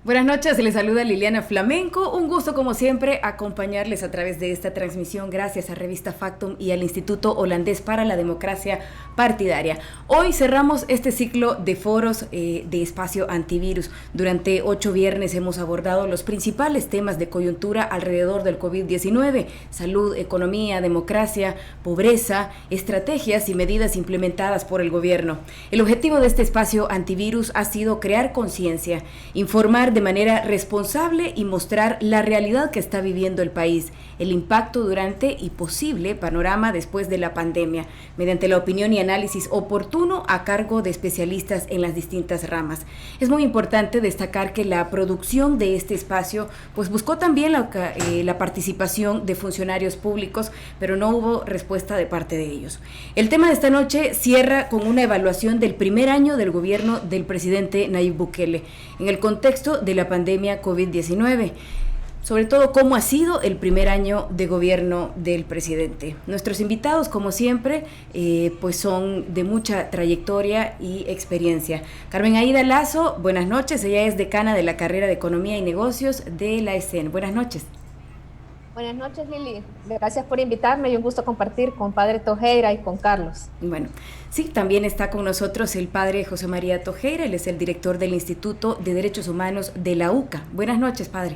Buenas noches, les saluda Liliana Flamenco. Un gusto, como siempre, acompañarles a través de esta transmisión gracias a Revista Factum y al Instituto Holandés para la Democracia Partidaria. Hoy cerramos este ciclo de foros de espacio antivirus. Durante 8 viernes hemos abordado los principales temas de coyuntura alrededor del COVID-19: salud, economía, democracia, pobreza, estrategias y medidas implementadas por el gobierno. El objetivo de este espacio antivirus ha sido crear conciencia, informar de manera responsable y mostrar la realidad que está viviendo el país, el impacto durante y posible panorama después de la pandemia, mediante la opinión y análisis oportuno a cargo de especialistas en las distintas ramas. Es muy importante destacar que la producción de este espacio pues buscó también la participación de funcionarios públicos, pero no hubo respuesta de parte de ellos. El tema de esta noche cierra con una evaluación del primer año del gobierno del presidente Nayib Bukele, en el contexto de la pandemia COVID-19. Sobre todo, cómo ha sido el primer año de gobierno del presidente. Nuestros invitados, como siempre, pues son de mucha trayectoria y experiencia. Carmen Aída Lazo, buenas noches. Ella es decana de la carrera de Economía y Negocios de la ESEN. Buenas noches. Buenas noches, Lili. Gracias por invitarme y un gusto compartir con Padre Tojeira y con Carlos. Bueno, sí, también está con nosotros el padre José María Tojeira. Él es el director del Instituto de Derechos Humanos de la UCA. Buenas noches, padre.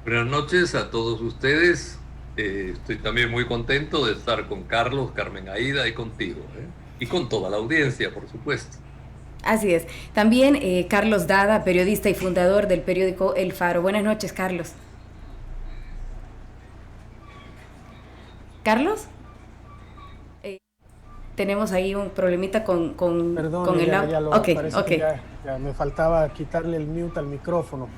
Buenas noches a todos ustedes. Estoy también muy contento de estar con Carlos, Carmen Aída y contigo, y con toda la audiencia, por supuesto. Así es. También Carlos Dada, periodista y fundador del periódico El Faro. Buenas noches, Carlos. ¿Carlos? Tenemos ahí un problemita con Perdón, el audio. Ok. Que ya me faltaba quitarle el mute al micrófono.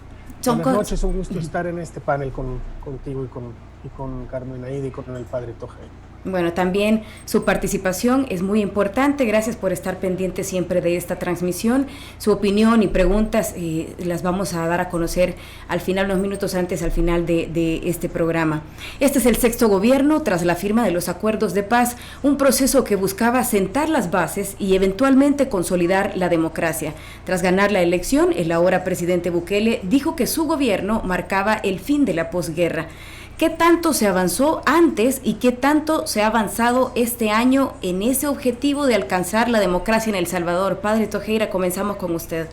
Buenas noches, un gusto estar en este panel contigo y con Carmen Aída y con el padre Tojeira. Bueno, también su participación es muy importante. Gracias por estar pendiente siempre de esta transmisión. Su opinión y preguntas las vamos a dar a conocer al final, unos minutos antes, al final de este programa. Este es el sexto gobierno tras la firma de los acuerdos de paz, un proceso que buscaba sentar las bases y eventualmente consolidar la democracia. Tras ganar la elección, el ahora presidente Bukele dijo que su gobierno marcaba el fin de la posguerra. ¿Qué tanto se avanzó antes y qué tanto se ha avanzado este año en ese objetivo de alcanzar la democracia en El Salvador? Padre Tojeira, comenzamos con usted.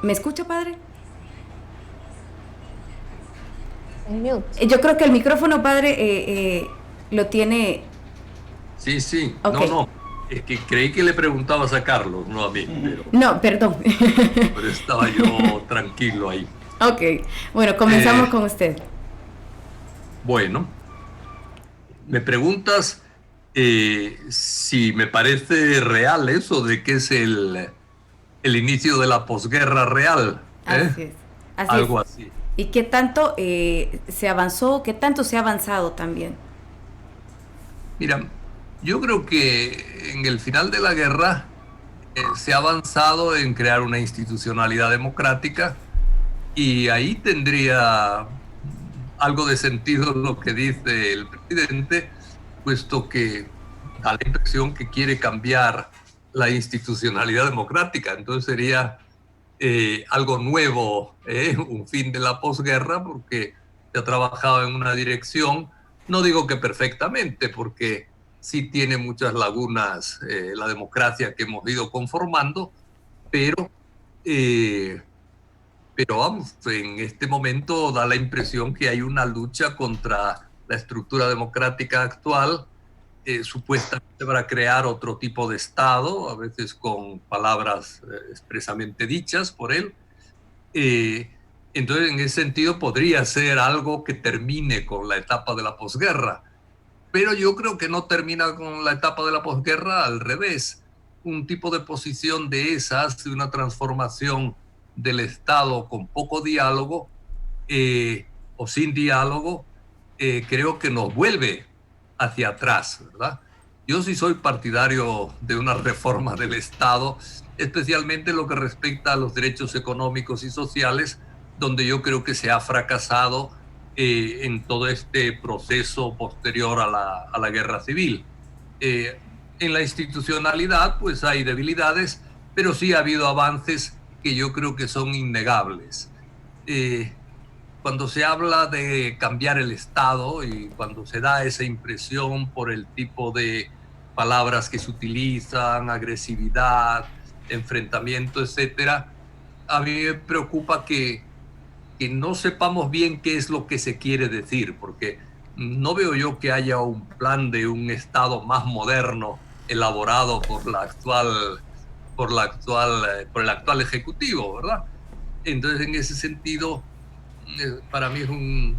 ¿Me escucha, padre? En mute. Yo creo que el micrófono, padre, lo tiene... Sí. Okay. No. Es que creí que le preguntabas a Carlos, no a mí. Pero, no, perdón. Pero estaba yo tranquilo ahí. Ok, bueno, comenzamos con usted. Bueno, me preguntas si me parece real eso de que es el inicio de la posguerra real. Así es. Algo así. ¿Y qué tanto se avanzó, qué tanto se ha avanzado también? Mira, yo creo que en el final de la guerra se ha avanzado en crear una institucionalidad democrática y ahí tendría algo de sentido lo que dice el presidente, puesto que da la impresión que quiere cambiar la institucionalidad democrática. Entonces sería algo nuevo, un fin de la posguerra, porque se ha trabajado en una dirección, no digo que perfectamente, porque sí tiene muchas lagunas la democracia que hemos ido conformando, pero vamos, en este momento da la impresión que hay una lucha contra la estructura democrática actual, supuestamente para crear otro tipo de Estado, a veces con palabras expresamente dichas por él. Entonces, en ese sentido, podría ser algo que termine con la etapa de la posguerra. Pero yo creo que no termina con la etapa de la posguerra, al revés. Un tipo de posición de esas, de una transformación del Estado con poco diálogo o sin diálogo, creo que nos vuelve hacia atrás, ¿verdad? Yo sí soy partidario de una reforma del Estado, especialmente lo que respecta a los derechos económicos y sociales, donde yo creo que se ha fracasado en todo este proceso posterior a la guerra civil. En la institucionalidad pues hay debilidades, pero sí ha habido avances que yo creo que son innegables. Cuando se habla de cambiar el Estado y cuando se da esa impresión por el tipo de palabras que se utilizan, agresividad, enfrentamiento, etcétera, a mí me preocupa que no sepamos bien qué es lo que se quiere decir, porque no veo yo que haya un plan de un Estado más moderno elaborado por el actual Ejecutivo, ¿verdad? Entonces, en ese sentido, para mí es un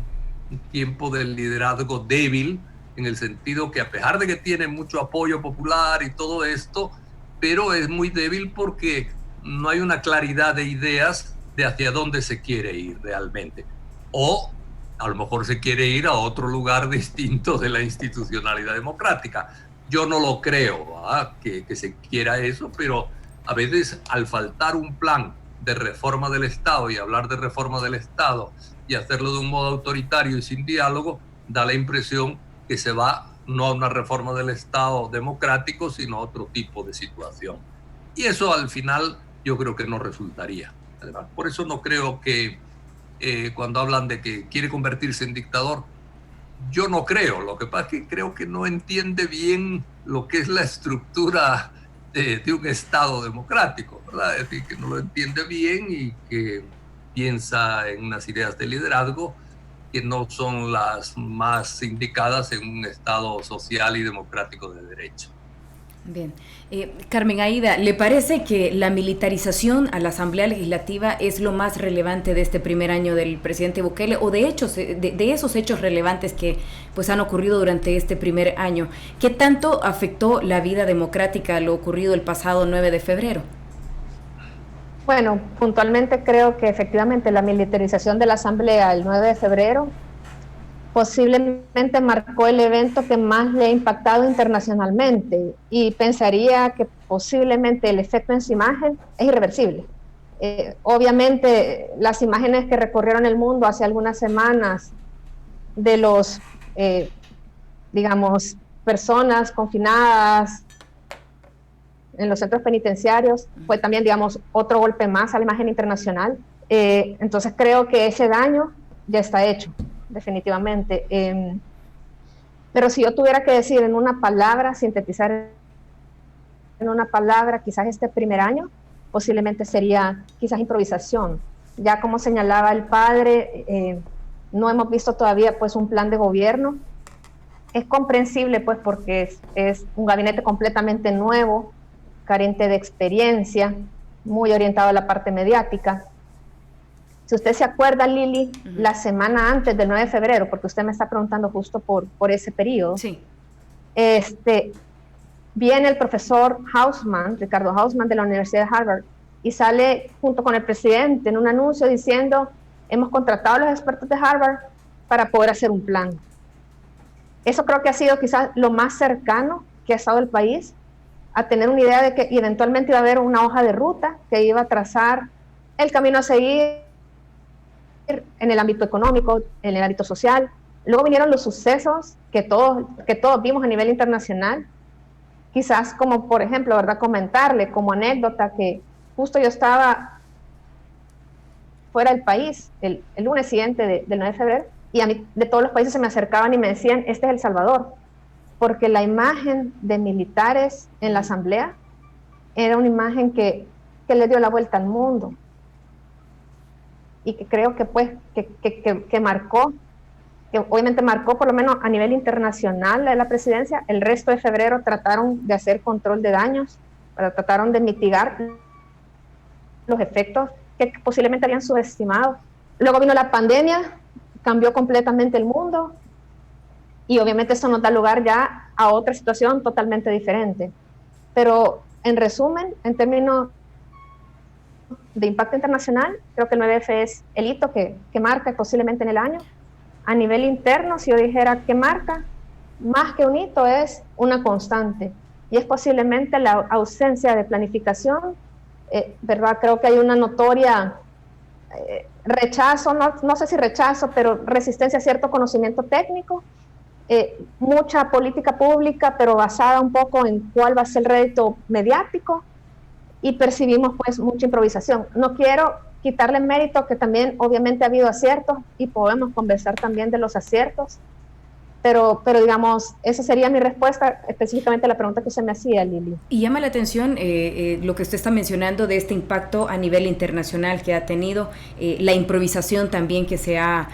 tiempo del liderazgo débil, en el sentido que a pesar de que tiene mucho apoyo popular y todo esto, pero es muy débil porque no hay una claridad de ideas de hacia dónde se quiere ir realmente. O a lo mejor se quiere ir a otro lugar distinto de la institucionalidad democrática. Yo no lo creo, que se quiera eso, pero a veces al faltar un plan de reforma del Estado y hablar de reforma del Estado y hacerlo de un modo autoritario y sin diálogo, da la impresión que se va no a una reforma del Estado democrático, sino a otro tipo de situación. Y eso al final yo creo que no resultaría. Además, por eso no creo que cuando hablan de que quiere convertirse en dictador, yo no creo. Lo que pasa es que creo que no entiende bien lo que es la estructura de un Estado democrático, ¿verdad? Es decir, que no lo entiende bien y que piensa en unas ideas de liderazgo que no son las más indicadas en un Estado social y democrático de derecho. Bien. Carmen Aída, ¿le parece que la militarización a la Asamblea Legislativa es lo más relevante de este primer año del presidente Bukele, o de esos hechos relevantes que pues han ocurrido durante este primer año? ¿Qué tanto afectó la vida democrática lo ocurrido el pasado 9 de febrero? Bueno, puntualmente creo que efectivamente la militarización de la Asamblea el 9 de febrero posiblemente marcó el evento que más le ha impactado internacionalmente, y pensaría que posiblemente el efecto en su imagen es irreversible. Obviamente las imágenes que recorrieron el mundo hace algunas semanas de los, digamos, personas confinadas en los centros penitenciarios fue también, digamos, otro golpe más a la imagen internacional. Entonces creo que ese daño ya está hecho, definitivamente. Pero si yo tuviera que decir en una palabra, sintetizar en una palabra, quizás este primer año posiblemente sería quizás improvisación. Ya como señalaba el padre, no hemos visto todavía pues un plan de gobierno. Es comprensible pues porque es un gabinete completamente nuevo, carente de experiencia, muy orientado a la parte mediática. Si usted se acuerda, Lili, la semana antes del 9 de febrero, porque usted me está preguntando justo por ese periodo, sí. Viene el profesor Hausman, Ricardo Hausman, de la Universidad de Harvard, y sale junto con el presidente en un anuncio diciendo: hemos contratado a los expertos de Harvard para poder hacer un plan. Eso creo que ha sido quizás lo más cercano que ha estado el país a tener una idea de que eventualmente iba a haber una hoja de ruta que iba a trazar el camino a seguir en el ámbito económico, en el ámbito social. Luego vinieron los sucesos que todos vimos a nivel internacional. Quizás como, por ejemplo, ¿verdad?, comentarle como anécdota que justo yo estaba fuera del país el lunes siguiente del 9 de febrero, y a mí de todos los países se me acercaban y me decían: este es El Salvador, porque la imagen de militares en la Asamblea era una imagen que le dio la vuelta al mundo, y que creo que pues que marcó, que obviamente marcó por lo menos a nivel internacional la presidencia. El resto de febrero trataron de hacer control de daños, trataron de mitigar los efectos que posiblemente habían subestimado. Luego vino la pandemia, cambió completamente el mundo, y obviamente eso nos da lugar ya a otra situación totalmente diferente. Pero en resumen, en términos de impacto internacional, creo que el 9F es el hito que marca posiblemente en el año. A nivel interno, si yo dijera que marca, más que un hito, es una constante, y es posiblemente la ausencia de planificación, ¿verdad? Creo que hay una notoria rechazo, no sé si rechazo, pero resistencia a cierto conocimiento técnico, mucha política pública, pero basada un poco en cuál va a ser el rédito mediático, y percibimos pues mucha improvisación. No quiero quitarle mérito, que también obviamente ha habido aciertos y podemos conversar también de los aciertos, pero digamos, esa sería mi respuesta específicamente a la pregunta que usted me hacía, Lili. Y llama la atención lo que usted está mencionando de este impacto a nivel internacional que ha tenido, la improvisación también que se ha,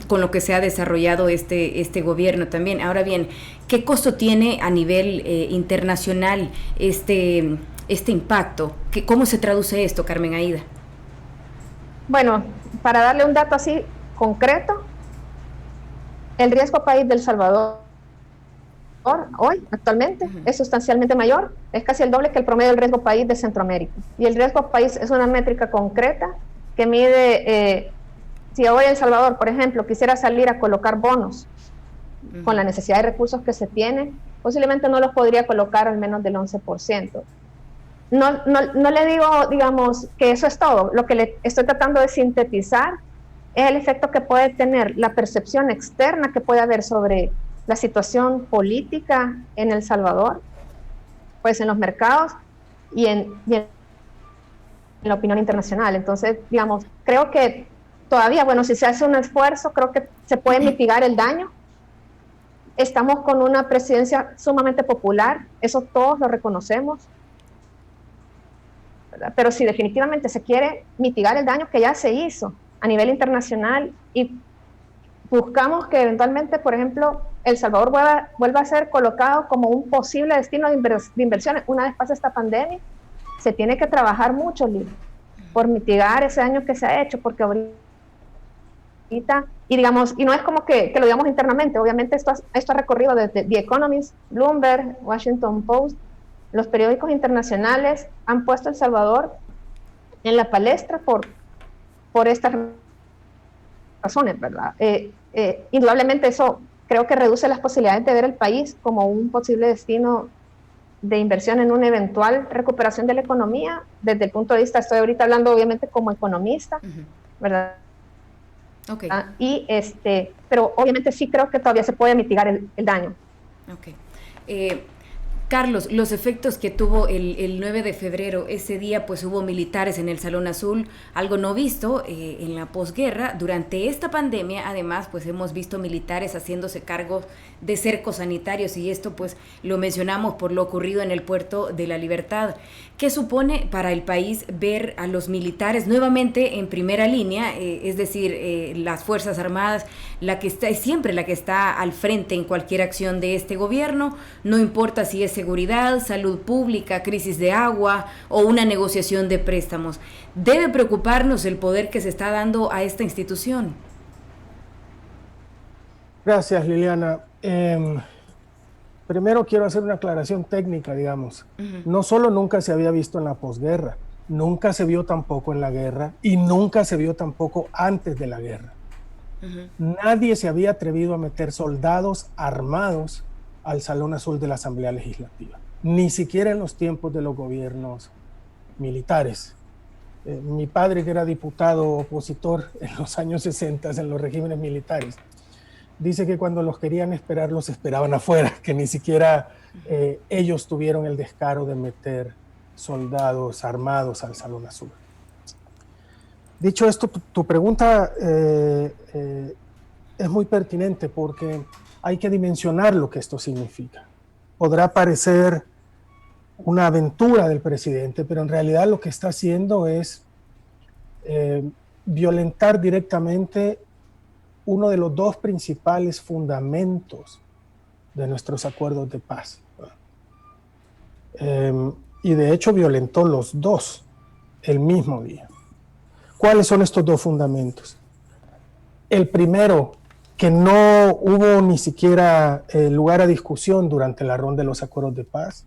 con lo que se ha desarrollado este gobierno también. Ahora bien, ¿qué costo tiene a nivel internacional este impacto? ¿Cómo se traduce esto, Carmen Aída? Bueno, para darle un dato así concreto, el riesgo país de El Salvador hoy, actualmente, es sustancialmente mayor, es casi el doble que el promedio del riesgo país de Centroamérica. Y el riesgo país es una métrica concreta que mide, si hoy El Salvador, por ejemplo, quisiera salir a colocar bonos con la necesidad de recursos que se tiene, posiblemente no los podría colocar al menos del 11%. No le digo, digamos, que eso es todo. Lo que le estoy tratando de sintetizar es el efecto que puede tener la percepción externa que puede haber sobre la situación política en El Salvador, pues en los mercados y en la opinión internacional. Entonces, digamos, creo que todavía, bueno, si se hace un esfuerzo, creo que se puede mitigar el daño. Estamos con una presidencia sumamente popular, eso todos lo reconocemos, ¿verdad? Pero si definitivamente se quiere mitigar el daño que ya se hizo a nivel internacional y buscamos que eventualmente, por ejemplo, El Salvador vuelva a ser colocado como un posible destino de inversiones una vez pase esta pandemia, se tiene que trabajar mucho, Lili, por mitigar ese daño que se ha hecho, porque ahorita, y digamos, y no es como que lo digamos internamente, obviamente esto ha recorrido desde The Economist, Bloomberg, Washington Post, los periódicos internacionales han puesto El Salvador en la palestra por estas razones, ¿verdad? Indudablemente eso creo que reduce las posibilidades de ver el país como un posible destino de inversión en una eventual recuperación de la economía. Desde el punto de vista, estoy ahorita hablando obviamente como economista, ¿verdad? Okay. Pero obviamente sí creo que todavía se puede mitigar el daño. Okay. Carlos, los efectos que tuvo el 9 de febrero, ese día pues hubo militares en el Salón Azul, algo no visto en la posguerra. Durante esta pandemia, además, pues hemos visto militares haciéndose cargo de cercos sanitarios, y esto pues lo mencionamos por lo ocurrido en el Puerto de la Libertad. ¿Qué supone para el país ver a los militares nuevamente en primera línea? Es decir, las Fuerzas Armadas, es siempre la que está al frente en cualquier acción de este gobierno, no importa si es seguridad, salud pública, crisis de agua o una negociación de préstamos. ¿Debe preocuparnos el poder que se está dando a esta institución? Gracias, Liliana. Primero quiero hacer una aclaración técnica, digamos. No solo nunca se había visto en la posguerra, nunca se vio tampoco en la guerra y nunca se vio tampoco antes de la guerra. Nadie se había atrevido a meter soldados armados al Salón Azul de la Asamblea Legislativa, ni siquiera en los tiempos de los gobiernos militares. Mi padre, que era diputado opositor en los años 60 en los regímenes militares, dice que cuando los querían esperar, los esperaban afuera, que ni siquiera ellos tuvieron el descaro de meter soldados armados al Salón Azul. Dicho esto, tu pregunta es muy pertinente porque hay que dimensionar lo que esto significa. Podrá parecer una aventura del presidente, pero en realidad lo que está haciendo es violentar directamente uno de los dos principales fundamentos de nuestros acuerdos de paz. Y de hecho violentó los dos el mismo día. ¿Cuáles son estos dos fundamentos? El primero, que no hubo ni siquiera lugar a discusión durante la ronda de los acuerdos de paz,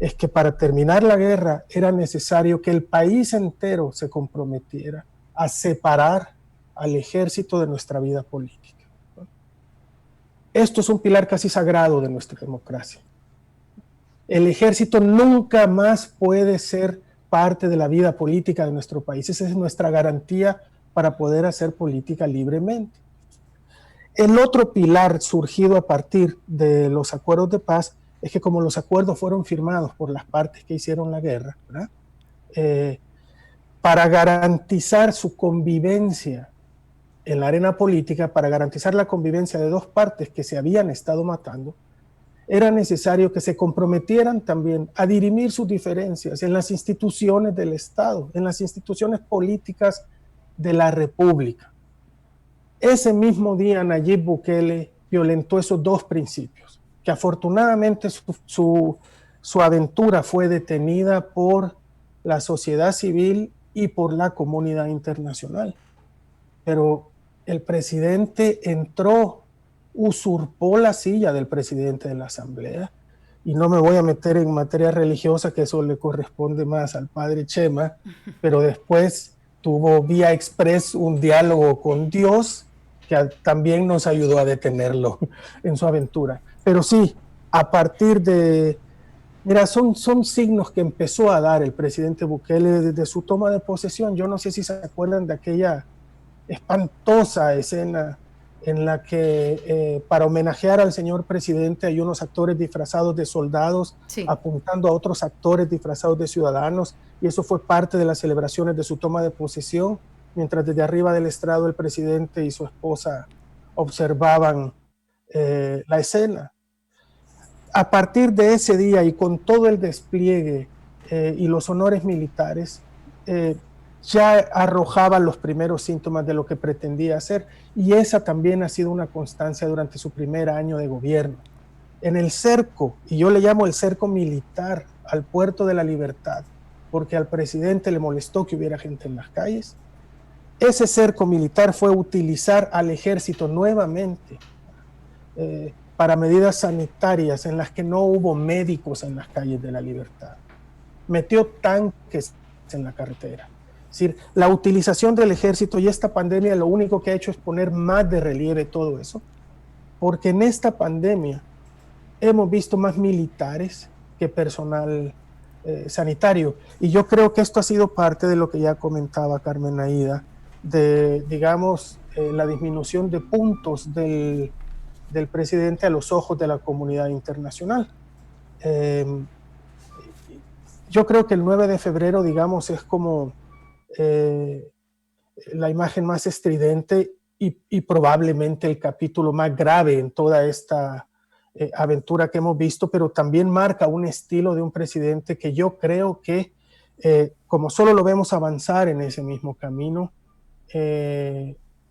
es que para terminar la guerra era necesario que el país entero se comprometiera a separar al ejército de nuestra vida política. Esto es un pilar casi sagrado de nuestra democracia. El ejército nunca más puede ser parte de la vida política de nuestro país. Esa es nuestra garantía para poder hacer política libremente. El otro pilar surgido a partir de los acuerdos de paz es que como los acuerdos fueron firmados por las partes que hicieron la guerra, ¿verdad? Para garantizar su convivencia en la arena política, para garantizar la convivencia de dos partes que se habían estado matando, era necesario que se comprometieran también a dirimir sus diferencias en las instituciones del Estado, en las instituciones políticas de la República. Ese mismo día Nayib Bukele violentó esos dos principios, que afortunadamente su aventura fue detenida por la sociedad civil y por la comunidad internacional. Pero el presidente entró, usurpó la silla del presidente de la Asamblea, y no me voy a meter en materia religiosa, que eso le corresponde más al padre Chema, pero después tuvo vía express un diálogo con Dios que también nos ayudó a detenerlo en su aventura. Pero sí, a partir de... Mira, son signos que empezó a dar el presidente Bukele desde su toma de posesión. Yo no sé si se acuerdan de aquella espantosa escena en la que para homenajear al señor presidente hay unos actores disfrazados de soldados apuntando a otros actores disfrazados de ciudadanos, y eso fue parte de las celebraciones de su toma de posesión, mientras desde arriba del estrado el presidente y su esposa observaban la escena. A partir de ese día y con todo el despliegue y los honores militares, ya arrojaba los primeros síntomas de lo que pretendía hacer, y esa también ha sido una constancia durante su primer año de gobierno. En el cerco, y yo le llamo el cerco militar al Puerto de la Libertad, porque al presidente le molestó que hubiera gente en las calles, ese cerco militar fue utilizar al ejército nuevamente para medidas sanitarias en las que no hubo médicos en las calles de la Libertad. Metió tanques en la carretera. Es decir, la utilización del ejército, y esta pandemia lo único que ha hecho es poner más de relieve todo eso, porque en esta pandemia hemos visto más militares que personal sanitario, y yo creo que esto ha sido parte de lo que ya comentaba Carmen Aida, de, digamos, la disminución de puntos del presidente a los ojos de la comunidad internacional. Yo creo que el 9 de febrero, digamos, es como la imagen más estridente y probablemente el capítulo más grave en toda esta aventura que hemos visto, pero también marca un estilo de un presidente que yo creo que, como solo lo vemos avanzar en ese mismo camino,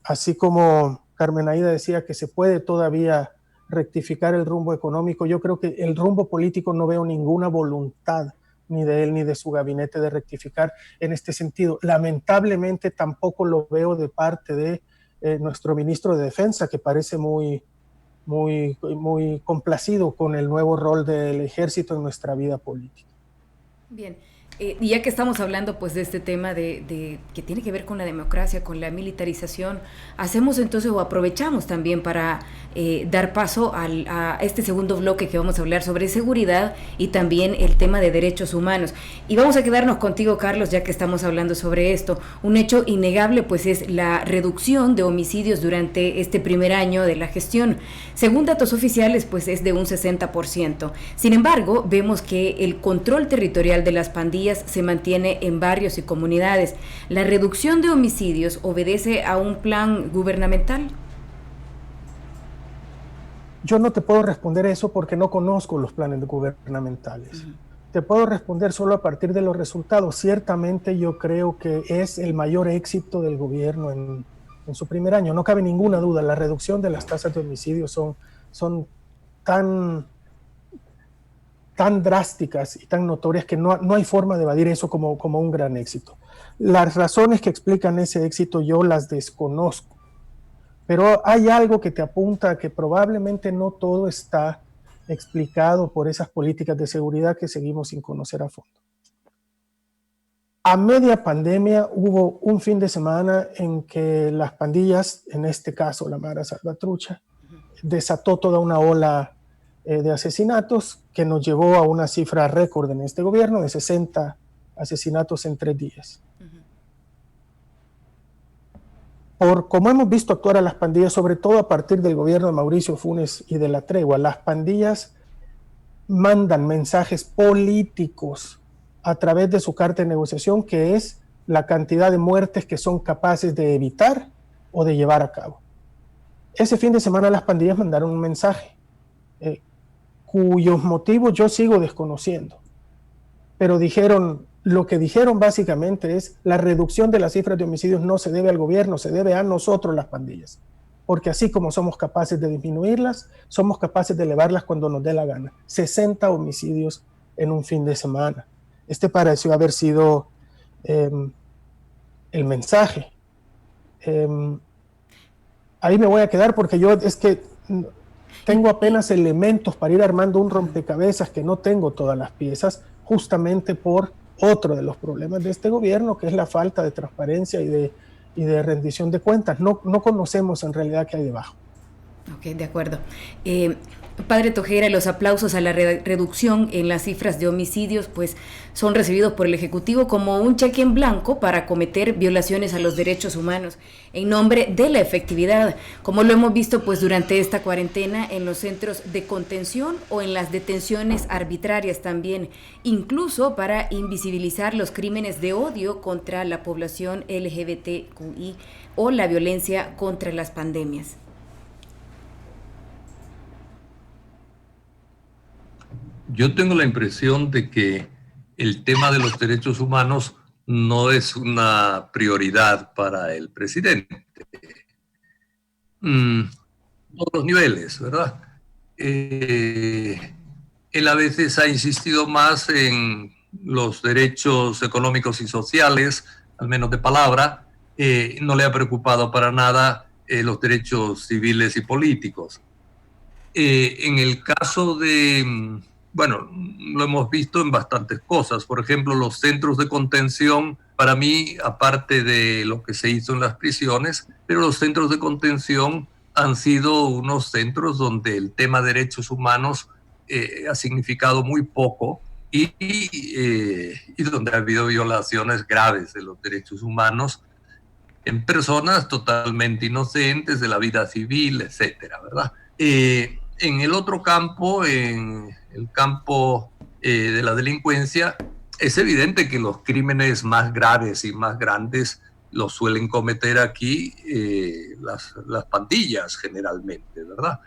así como Carmen Aida decía que se puede todavía rectificar el rumbo económico, yo creo que el rumbo político no veo ninguna voluntad ni de él ni de su gabinete de rectificar en este sentido. Lamentablemente tampoco lo veo de parte de nuestro ministro de Defensa, que parece muy complacido con el nuevo rol del ejército en nuestra vida política. Bien. Y ya que estamos hablando pues de este tema de que tiene que ver con la democracia, con la militarización, hacemos entonces o aprovechamos también para dar paso a este segundo bloque que vamos a hablar sobre seguridad y también el tema de derechos humanos. Y vamos a quedarnos contigo, Carlos, ya que estamos hablando sobre esto. Un hecho innegable pues es la reducción de homicidios durante este primer año de la gestión. Según datos oficiales pues es de un 60%. Sin embargo, vemos que el control territorial de las pandillas se mantiene en barrios y comunidades. ¿La reducción de homicidios obedece a un plan gubernamental? Yo no te puedo responder eso porque no conozco los planes gubernamentales. Te puedo responder solo a partir de los resultados. Ciertamente yo creo que es el mayor éxito del gobierno en su primer año. No cabe ninguna duda, la reducción de las tasas de homicidios son tan drásticas y tan notorias que no hay forma de evadir eso como un gran éxito. Las razones que explican ese éxito yo las desconozco, pero hay algo que te apunta a que probablemente no todo está explicado por esas políticas de seguridad que seguimos sin conocer a fondo. A media pandemia hubo un fin de semana en que las pandillas, en este caso la Mara Salvatrucha, desató toda una ola de asesinatos que nos llevó a una cifra récord en este gobierno de 60 asesinatos en 3 días. por como hemos visto actuar a las pandillas, sobre todo a partir del gobierno de Mauricio Funes y de la tregua, las pandillas mandan mensajes políticos a través de su carta de negociación, que es la cantidad de muertes que son capaces de evitar o de llevar a cabo. Ese fin de semana las pandillas mandaron un mensaje cuyos motivos yo sigo desconociendo, pero lo que dijeron básicamente es: la reducción de las cifras de homicidios no se debe al gobierno, se debe a nosotros, las pandillas, porque así como somos capaces de disminuirlas, somos capaces de elevarlas cuando nos dé la gana. 60 homicidios en un fin de semana. Este pareció haber sido el mensaje. Ahí me voy a quedar porque yo es que tengo apenas elementos para ir armando un rompecabezas, que no tengo todas las piezas, justamente por otro de los problemas de este gobierno, que es la falta de transparencia y de rendición de cuentas. No conocemos en realidad qué hay debajo. Ok, de acuerdo. Padre Tojera, los aplausos a la reducción en las cifras de homicidios pues son recibidos por el Ejecutivo como un cheque en blanco para cometer violaciones a los derechos humanos en nombre de la efectividad, como lo hemos visto pues durante esta cuarentena en los centros de contención o en las detenciones arbitrarias también, incluso para invisibilizar los crímenes de odio contra la población LGBTQI o la violencia contra las pandemias. Yo tengo la impresión de que el tema de los derechos humanos no es una prioridad para el presidente. Todos los niveles, ¿verdad? Él a veces ha insistido más en los derechos económicos y sociales, al menos de palabra. No le ha preocupado para nada los derechos civiles y políticos. En el caso de... Bueno, lo hemos visto en bastantes cosas. Por ejemplo, los centros de contención, para mí, aparte de lo que se hizo en las prisiones, pero los centros de contención han sido unos centros donde el tema de derechos humanos ha significado muy poco y donde ha habido violaciones graves de los derechos humanos en personas totalmente inocentes de la vida civil, etcétera, ¿verdad? En el otro campo, en el campo de la delincuencia, es evidente que los crímenes más graves y más grandes los suelen cometer aquí las pandillas generalmente, ¿verdad?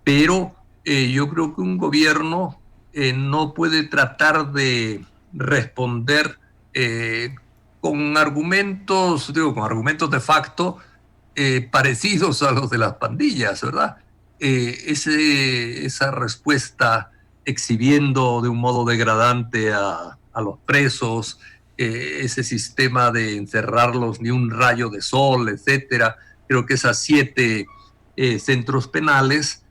Pero yo creo que un gobierno no puede tratar de responder con argumentos de facto parecidos a los de las pandillas, ¿verdad? Esa respuesta exhibiendo de un modo degradante a los presos, ese sistema de encerrarlos ni un rayo de sol, etcétera. Creo que esas 7 centros penales,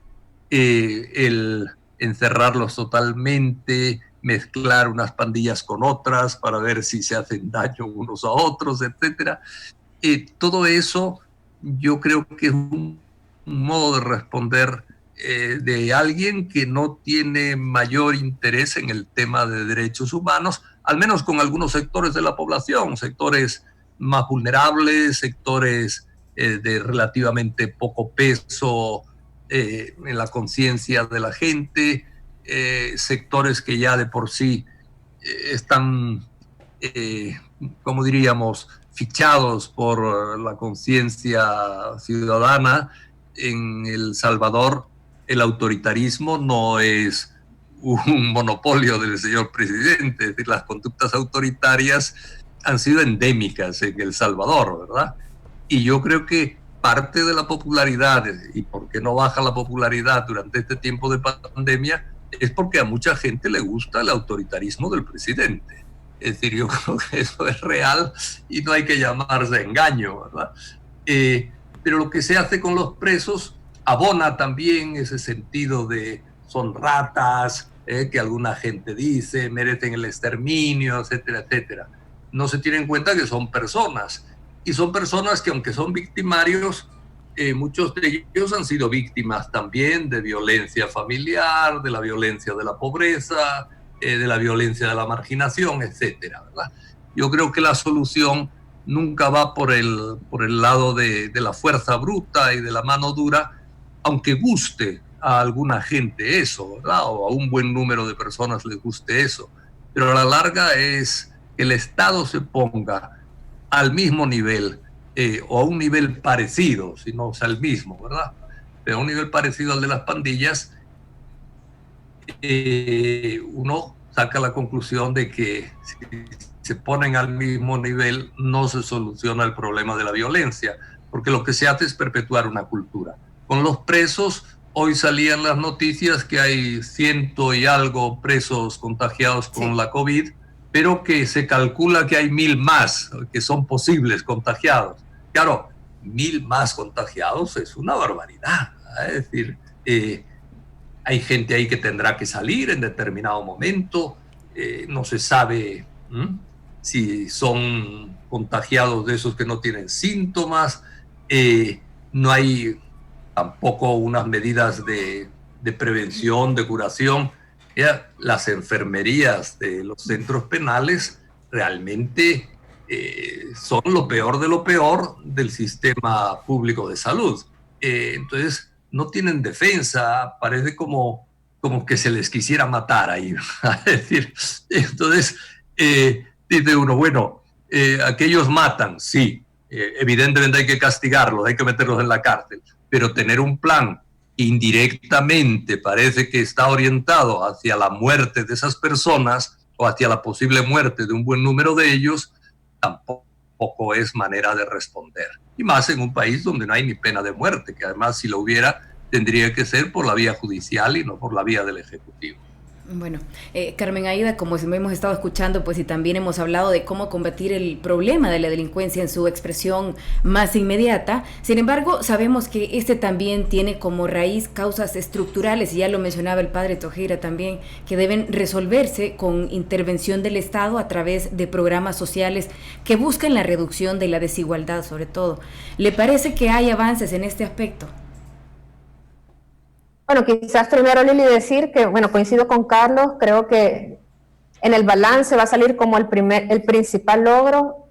el encerrarlos totalmente, mezclar unas pandillas con otras para ver si se hacen daño unos a otros, etcétera. Todo eso yo creo que es un modo de responder de alguien que no tiene mayor interés en el tema de derechos humanos, al menos con algunos sectores de la población, sectores más vulnerables, sectores de relativamente poco peso en la conciencia de la gente, sectores que ya de por sí están, como diríamos, fichados por la conciencia ciudadana. En El Salvador el autoritarismo no es un monopolio del señor presidente, es decir, las conductas autoritarias han sido endémicas en El Salvador, ¿verdad? Y yo creo que parte de la popularidad, y por qué no baja la popularidad durante este tiempo de pandemia, es porque a mucha gente le gusta el autoritarismo del presidente. Es decir, yo creo que eso es real y no hay que llamarse engaño, ¿verdad? Pero lo que se hace con los presos abona también ese sentido de son ratas, que alguna gente dice, merecen el exterminio, etcétera, etcétera. No se tiene en cuenta que son personas, y son personas que aunque son victimarios, muchos de ellos han sido víctimas también de violencia familiar, de la violencia de la pobreza, de la violencia de la marginación, etcétera, ¿verdad? Yo creo que la solución nunca va por el lado de la fuerza bruta y de la mano dura, aunque guste a alguna gente eso, ¿verdad? O a un buen número de personas les guste eso. Pero a la larga es que el Estado se ponga al mismo nivel, o a un nivel parecido, si no es al mismo, ¿verdad? Pero a un nivel parecido al de las pandillas, uno saca la conclusión de que si se ponen al mismo nivel no se soluciona el problema de la violencia, porque lo que se hace es perpetuar una cultura. Con los presos, hoy salían las noticias que hay 100 y algo presos contagiados con la COVID, pero que se calcula que hay 1000 más que son posibles contagiados. Claro, 1000 más contagiados es una barbaridad. Es decir, hay gente ahí que tendrá que salir en determinado momento, no se sabe si son contagiados de esos que no tienen síntomas, no hay tampoco unas medidas de prevención, de curación. Las enfermerías de los centros penales realmente son lo peor de lo peor del sistema público de salud. Entonces, no tienen defensa, parece como que se les quisiera matar ahí. Es decir, entonces, dice uno, bueno, aquellos matan, sí, evidentemente hay que castigarlos, hay que meterlos en la cárcel, pero tener un plan indirectamente parece que está orientado hacia la muerte de esas personas o hacia la posible muerte de un buen número de ellos, tampoco es manera de responder. Y más en un país donde no hay ni pena de muerte, que además si lo hubiera tendría que ser por la vía judicial y no por la vía del Ejecutivo. Bueno, Carmen Aida, como hemos estado escuchando, pues y también hemos hablado de cómo combatir el problema de la delincuencia en su expresión más inmediata. Sin embargo, sabemos que este también tiene como raíz causas estructurales, y ya lo mencionaba el padre Tojeda también, que deben resolverse con intervención del Estado a través de programas sociales que buscan la reducción de la desigualdad, sobre todo. ¿Le parece que hay avances en este aspecto? Bueno, quizás primero, Lili, decir que, bueno, coincido con Carlos, creo que en el balance va a salir como el principal logro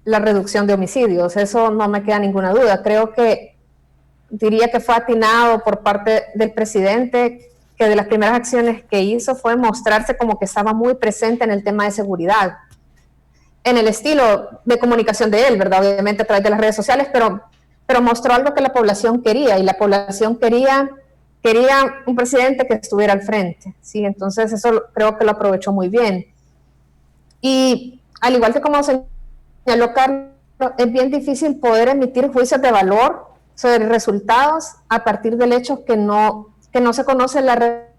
la reducción de homicidios, eso no me queda ninguna duda. Creo que, diría que fue atinado por parte del presidente, que de las primeras acciones que hizo fue mostrarse como que estaba muy presente en el tema de seguridad, en el estilo de comunicación de él, ¿verdad? Obviamente a través de las redes sociales, pero mostró algo que la población quería, y la población quería un presidente que estuviera al frente, ¿sí? Entonces eso creo que lo aprovechó muy bien. Y al igual que como señaló Carlos, es bien difícil poder emitir juicios de valor sobre resultados a partir del hecho que no se conoce la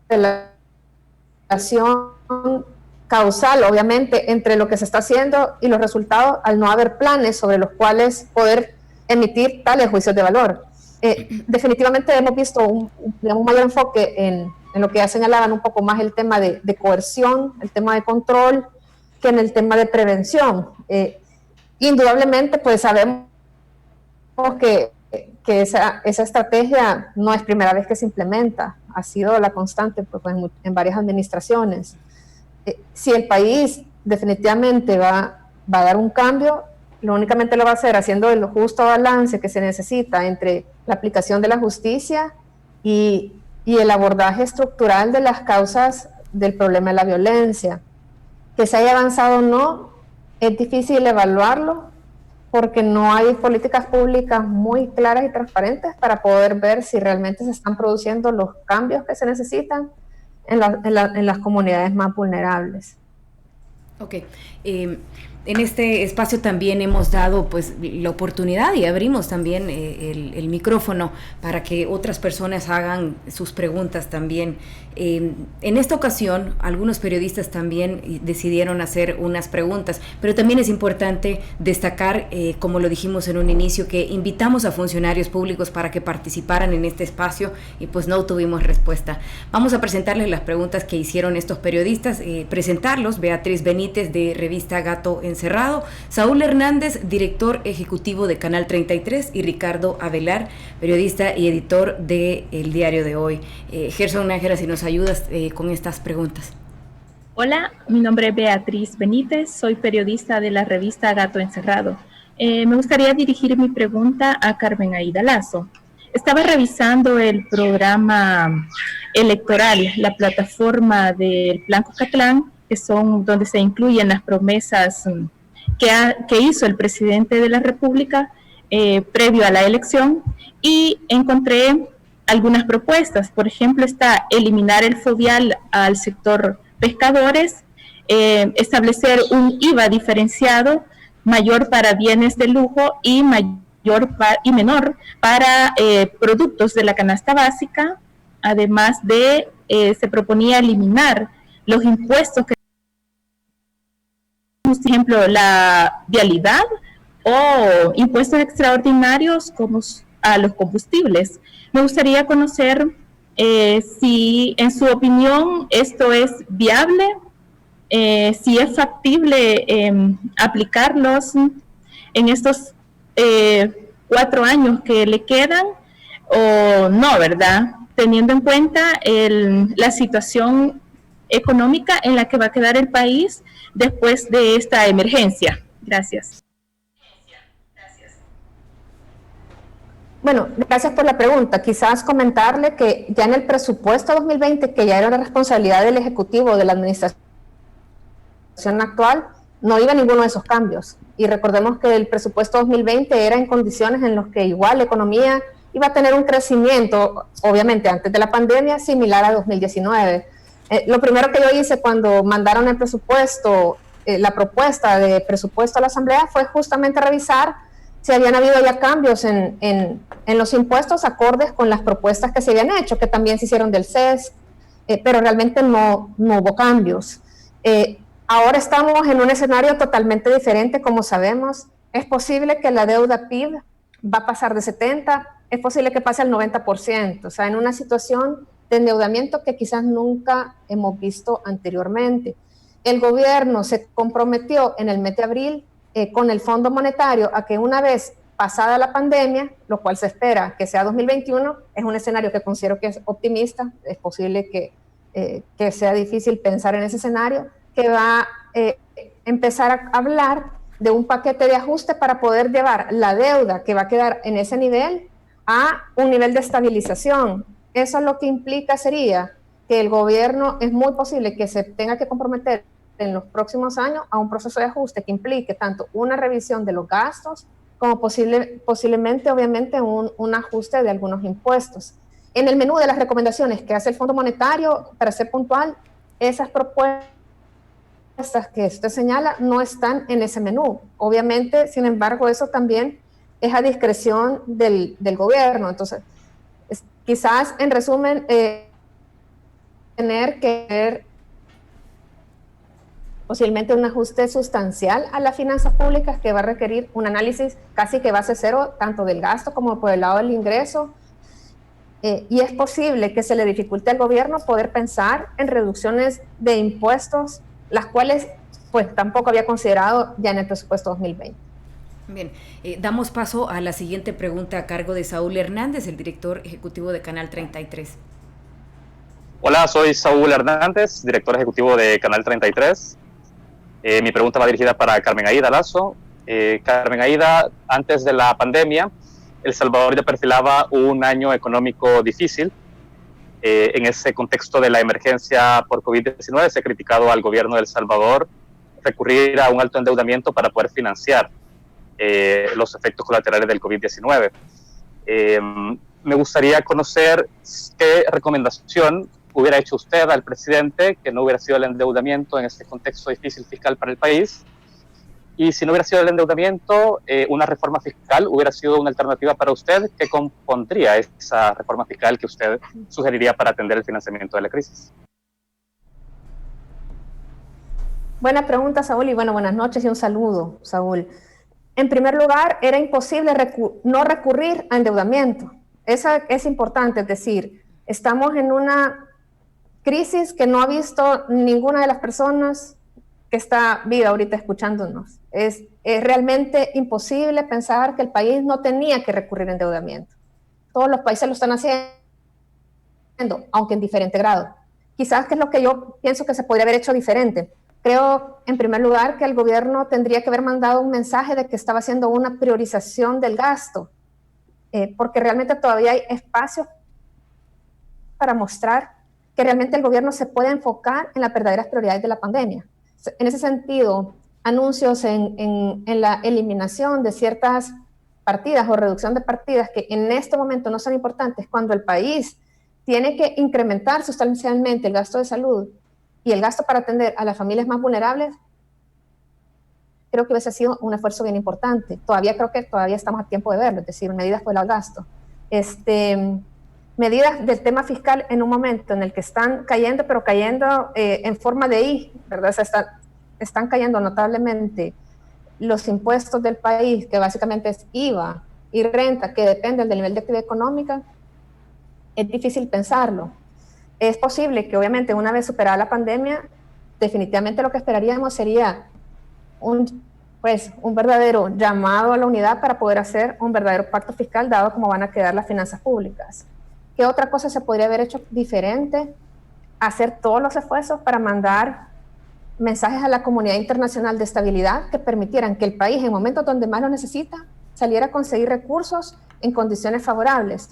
relación causal, obviamente, entre lo que se está haciendo y los resultados, al no haber planes sobre los cuales poder emitir tales juicios de valor. Definitivamente hemos visto un mayor enfoque en lo que ya señalaban un poco más el tema de coerción, el tema de control, que en el tema de prevención. Indudablemente, pues sabemos que esa estrategia no es primera vez que se implementa, ha sido la constante pues, en varias administraciones. Si el país definitivamente va a dar un cambio, lo únicamente lo va a hacer haciendo el justo balance que se necesita entre la aplicación de la justicia y el abordaje estructural de las causas del problema de la violencia. Que se haya avanzado o no, es difícil evaluarlo porque no hay políticas públicas muy claras y transparentes para poder ver si realmente se están produciendo los cambios que se necesitan en las comunidades más vulnerables. Ok. En este espacio también hemos dado pues la oportunidad y abrimos también el micrófono para que otras personas hagan sus preguntas también. En esta ocasión, algunos periodistas también decidieron hacer unas preguntas, pero también es importante destacar, como lo dijimos en un inicio, que invitamos a funcionarios públicos para que participaran en este espacio y pues no tuvimos respuesta. Vamos a presentarles las preguntas que hicieron estos periodistas, presentarlos: Beatriz Benítez, de revista Gato Encerrado; Saúl Hernández, director ejecutivo de Canal 33; y Ricardo Avelar, periodista y editor de El Diario de Hoy. Gerson Nájera, si nos ayudas con estas preguntas. Hola, mi nombre es Beatriz Benítez, soy periodista de la revista Gato Encerrado. Me gustaría dirigir mi pregunta a Carmen Aida Lazo. Estaba revisando el programa electoral, la plataforma del Plan Cocatlán, que son donde se incluyen las promesas que hizo el presidente de la República previo a la elección, y encontré algunas propuestas. Por ejemplo, está eliminar el fovial al sector pescadores, establecer un IVA diferenciado mayor para bienes de lujo y menor para productos de la canasta básica. Además de, se proponía eliminar los impuestos que, por ejemplo, la vialidad o impuestos extraordinarios como a los combustibles. Me gustaría conocer si, en su opinión, esto es viable, si es factible aplicarlos en estos 4 años que le quedan, o no, ¿verdad? Teniendo en cuenta la situación económica en la que va a quedar el país después de esta emergencia. Gracias. Bueno, gracias por la pregunta. Quizás comentarle que ya en el presupuesto 2020, que ya era la responsabilidad del Ejecutivo, de la Administración actual, no iba ninguno de esos cambios. Y recordemos que el presupuesto 2020 era en condiciones en las que igual la economía iba a tener un crecimiento, obviamente antes de la pandemia, similar a 2019. Lo primero que yo hice cuando mandaron el presupuesto, la propuesta de presupuesto a la Asamblea, fue justamente revisar si habían habido ya cambios en los impuestos acordes con las propuestas que se habían hecho, que también se hicieron del CES, pero realmente no hubo cambios. Ahora estamos en un escenario totalmente diferente, como sabemos. Es posible que la deuda PIB va a pasar de 70%, es posible que pase al 90%, o sea, en una situación de endeudamiento que quizás nunca hemos visto anteriormente. El gobierno se comprometió en el mes de abril con el Fondo Monetario a que una vez pasada la pandemia, lo cual se espera que sea 2021, es un escenario que considero que es optimista, es posible que sea difícil pensar en ese escenario, que va a empezar a hablar de un paquete de ajuste para poder llevar la deuda que va a quedar en ese nivel a un nivel de estabilización. Eso lo que implica sería que el gobierno, es muy posible que se tenga que comprometer en los próximos años a un proceso de ajuste que implique tanto una revisión de los gastos como posiblemente, obviamente, un ajuste de algunos impuestos. En el menú de las recomendaciones que hace el Fondo Monetario, para ser puntual, esas propuestas que usted señala no están en ese menú. Obviamente, sin embargo, eso también es a discreción del gobierno. Entonces, quizás, en resumen, tener que ver posiblemente un ajuste sustancial a las finanzas públicas que va a requerir un análisis casi que base cero, tanto del gasto como por el lado del ingreso. Y es posible que se le dificulte al gobierno poder pensar en reducciones de impuestos, las cuales pues tampoco había considerado ya en el presupuesto 2020. Bien, damos paso a la siguiente pregunta a cargo de Saúl Hernández, el director ejecutivo de Canal 33. Hola, soy Saúl Hernández, director ejecutivo de Canal 33. Mi pregunta va dirigida para Carmen Aida Lazo. Carmen Aida, antes de la pandemia, El Salvador ya perfilaba un año económico difícil. En ese contexto de la emergencia por COVID-19 se ha criticado al gobierno de El Salvador recurrir a un alto endeudamiento para poder financiar los efectos colaterales del COVID-19. Me gustaría conocer qué recomendación hubiera hecho usted al presidente que no hubiera sido el endeudamiento en este contexto difícil fiscal para el país. Y si no hubiera sido el endeudamiento, una reforma fiscal hubiera sido una alternativa para usted. ¿Qué compondría esa reforma fiscal que usted sugeriría para atender el financiamiento de la crisis? Buena pregunta, Saúl, y bueno, buenas noches y un saludo, Saúl. En primer lugar, era imposible no recurrir a endeudamiento. Eso es importante, es decir, estamos en una crisis que no ha visto ninguna de las personas que está viva ahorita escuchándonos. Es realmente imposible pensar que el país no tenía que recurrir a endeudamiento. Todos los países lo están haciendo, aunque en diferente grado. Quizás que es lo que yo pienso que se podría haber hecho diferente. Creo, en primer lugar, que el gobierno tendría que haber mandado un mensaje de que estaba haciendo una priorización del gasto, porque realmente todavía hay espacio para mostrar que realmente el gobierno se puede enfocar en las verdaderas prioridades de la pandemia. En ese sentido, anuncios en la eliminación de ciertas partidas o reducción de partidas que en este momento no son importantes, cuando el país tiene que incrementar sustancialmente el gasto de salud y el gasto para atender a las familias más vulnerables, creo que hubiese sido un esfuerzo bien importante. Creo que todavía estamos a tiempo de verlo, es decir, medidas por el gasto. Medidas del tema fiscal en un momento en el que están cayendo, pero cayendo en forma de I, ¿verdad? O sea, están cayendo notablemente los impuestos del país, que básicamente es IVA y renta, que dependen del nivel de actividad económica. Es difícil pensarlo. Es posible que obviamente una vez superada la pandemia, definitivamente lo que esperaríamos sería un verdadero llamado a la unidad para poder hacer un verdadero pacto fiscal, dado cómo van a quedar las finanzas públicas. ¿Qué otra cosa se podría haber hecho diferente? Hacer todos los esfuerzos para mandar mensajes a la comunidad internacional de estabilidad que permitieran que el país, en momentos donde más lo necesita, saliera a conseguir recursos en condiciones favorables.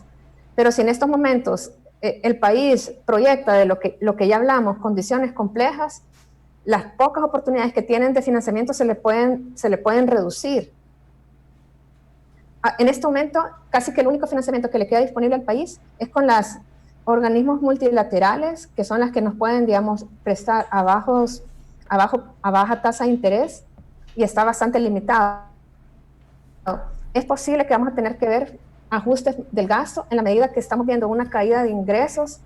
Pero si en estos momentos el país proyecta de lo que ya hablamos, condiciones complejas, las pocas oportunidades que tienen de financiamiento se le pueden reducir. En este momento, casi que el único financiamiento que le queda disponible al país es con los organismos multilaterales, que son las que nos pueden, digamos, prestar a baja tasa de interés, y está bastante limitado. Es posible que vamos a tener que ver ajustes del gasto en la medida que estamos viendo una caída de ingresos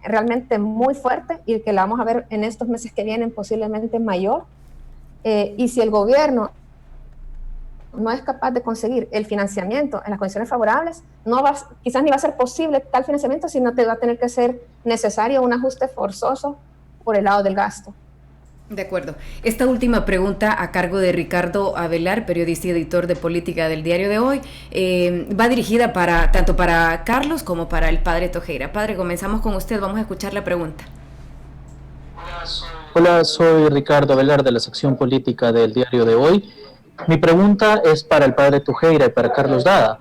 realmente muy fuerte y que la vamos a ver en estos meses que vienen posiblemente mayor. Y si el gobierno no es capaz de conseguir el financiamiento en las condiciones favorables, quizás ni va a ser posible tal financiamiento, sino que va a tener que ser necesario un ajuste forzoso por el lado del gasto. De acuerdo. Esta última pregunta a cargo de Ricardo Avelar, periodista y editor de política del Diario de Hoy, va dirigida tanto para Carlos como para el padre Tojeira. Padre, comenzamos con usted, vamos a escuchar la pregunta. Hola, soy Ricardo Avelar de la sección política del Diario de Hoy. Mi pregunta es para el padre Tojeira y para Carlos Dada.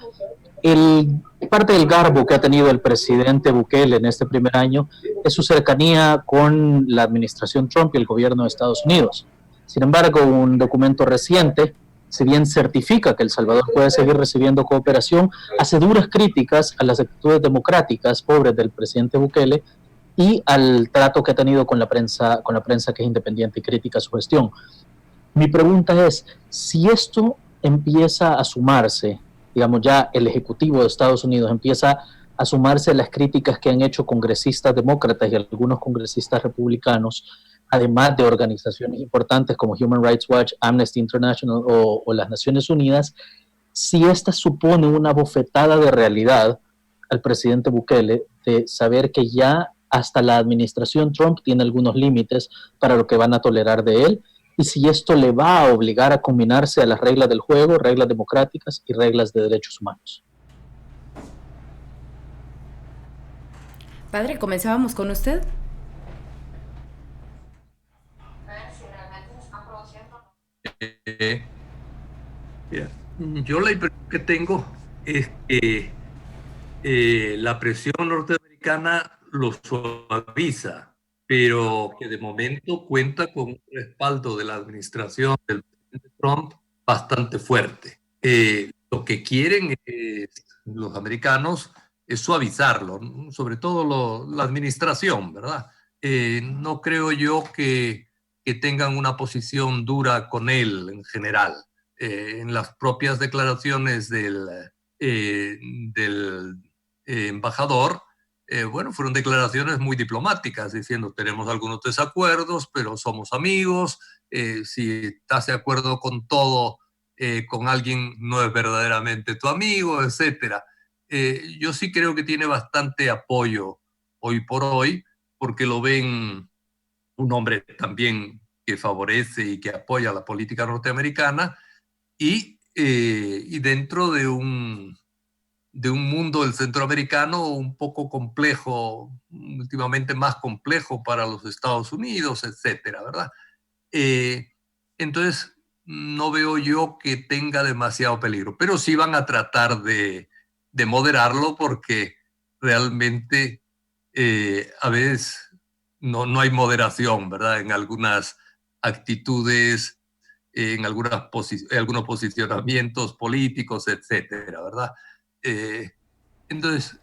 Parte del garbo que ha tenido el presidente Bukele en este primer año es su cercanía con la administración Trump y el gobierno de Estados Unidos. Sin embargo, un documento reciente, si bien certifica que El Salvador puede seguir recibiendo cooperación, hace duras críticas a las actitudes democráticas pobres del presidente Bukele y al trato que ha tenido con la prensa que es independiente y crítica a su gestión. Mi pregunta es, si esto empieza a sumarse, digamos ya el Ejecutivo de Estados Unidos empieza a sumarse a las críticas que han hecho congresistas demócratas y algunos congresistas republicanos, además de organizaciones importantes como Human Rights Watch, Amnesty International o las Naciones Unidas, si esta supone una bofetada de realidad al presidente Bukele de saber que ya hasta la administración Trump tiene algunos límites para lo que van a tolerar de él, y si esto le va a obligar a combinarse a las reglas del juego, reglas democráticas y reglas de derechos humanos. Padre, comenzábamos con usted. Yo la impresión que tengo es que la presión norteamericana lo suaviza, pero que de momento cuenta con un respaldo de la administración del presidente Trump bastante fuerte. Lo que quieren los americanos es suavizarlo, sobre todo la administración, ¿verdad? No creo yo que tengan una posición dura con él en general. En las propias declaraciones del embajador, fueron declaraciones muy diplomáticas, diciendo tenemos algunos desacuerdos, pero somos amigos, si estás de acuerdo con todo, con alguien no es verdaderamente tu amigo, etc. Yo sí creo que tiene bastante apoyo hoy por hoy, porque lo ven un hombre también que favorece y que apoya la política norteamericana y dentro de un de un mundo, el centroamericano, un poco complejo, últimamente más complejo para los Estados Unidos, etcétera, ¿verdad? Entonces, no veo yo que tenga demasiado peligro, pero sí van a tratar de moderarlo porque realmente a veces no hay moderación, ¿verdad? En algunas actitudes, en algunos posicionamientos políticos, etcétera, ¿verdad? Entonces,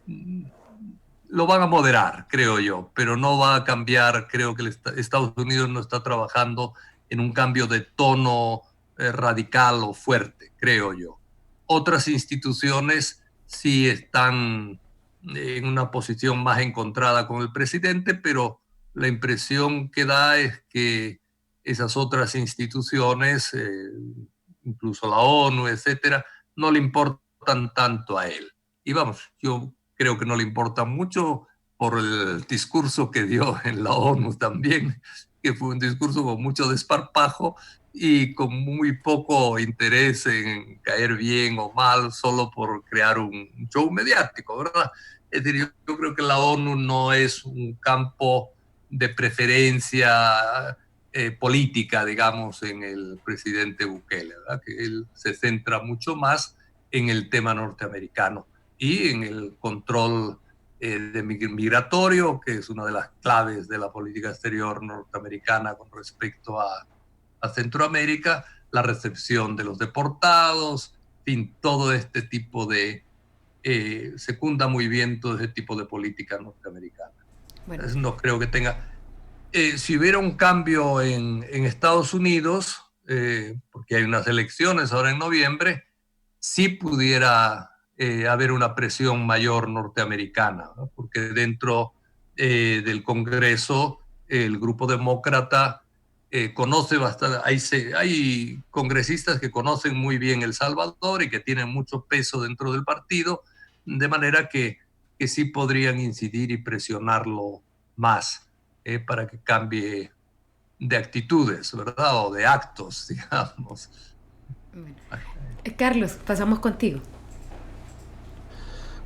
lo van a moderar, creo yo, pero no va a cambiar. Creo que Estados Unidos no está trabajando en un cambio de tono radical o fuerte, creo yo. Otras instituciones sí están en una posición más encontrada con el presidente, pero la impresión que da es que esas otras instituciones, incluso la ONU, etcétera, no le importan tanto a él. Y vamos, yo creo que no le importa mucho por el discurso que dio en la ONU también, que fue un discurso con mucho desparpajo y con muy poco interés en caer bien o mal, solo por crear un show mediático, ¿verdad? Es decir, yo creo que la ONU no es un campo de preferencia política, digamos, en el presidente Bukele, ¿verdad? Que él se centra mucho más en el tema norteamericano y en el control migratorio, que es una de las claves de la política exterior norteamericana con respecto a Centroamérica, la recepción de los deportados, en fin, todo este tipo de... secunda muy bien todo ese tipo de política norteamericana. Bueno. Entonces no creo que tenga... si hubiera un cambio en Estados Unidos, porque hay unas elecciones ahora en noviembre, sí pudiera haber una presión mayor norteamericana, ¿no? Porque dentro del Congreso el grupo demócrata conoce bastante, hay congresistas que conocen muy bien El Salvador y que tienen mucho peso dentro del partido, de manera que sí podrían incidir y presionarlo más para que cambie de actitudes, ¿verdad? O de actos, digamos. Bueno. Carlos, pasamos contigo.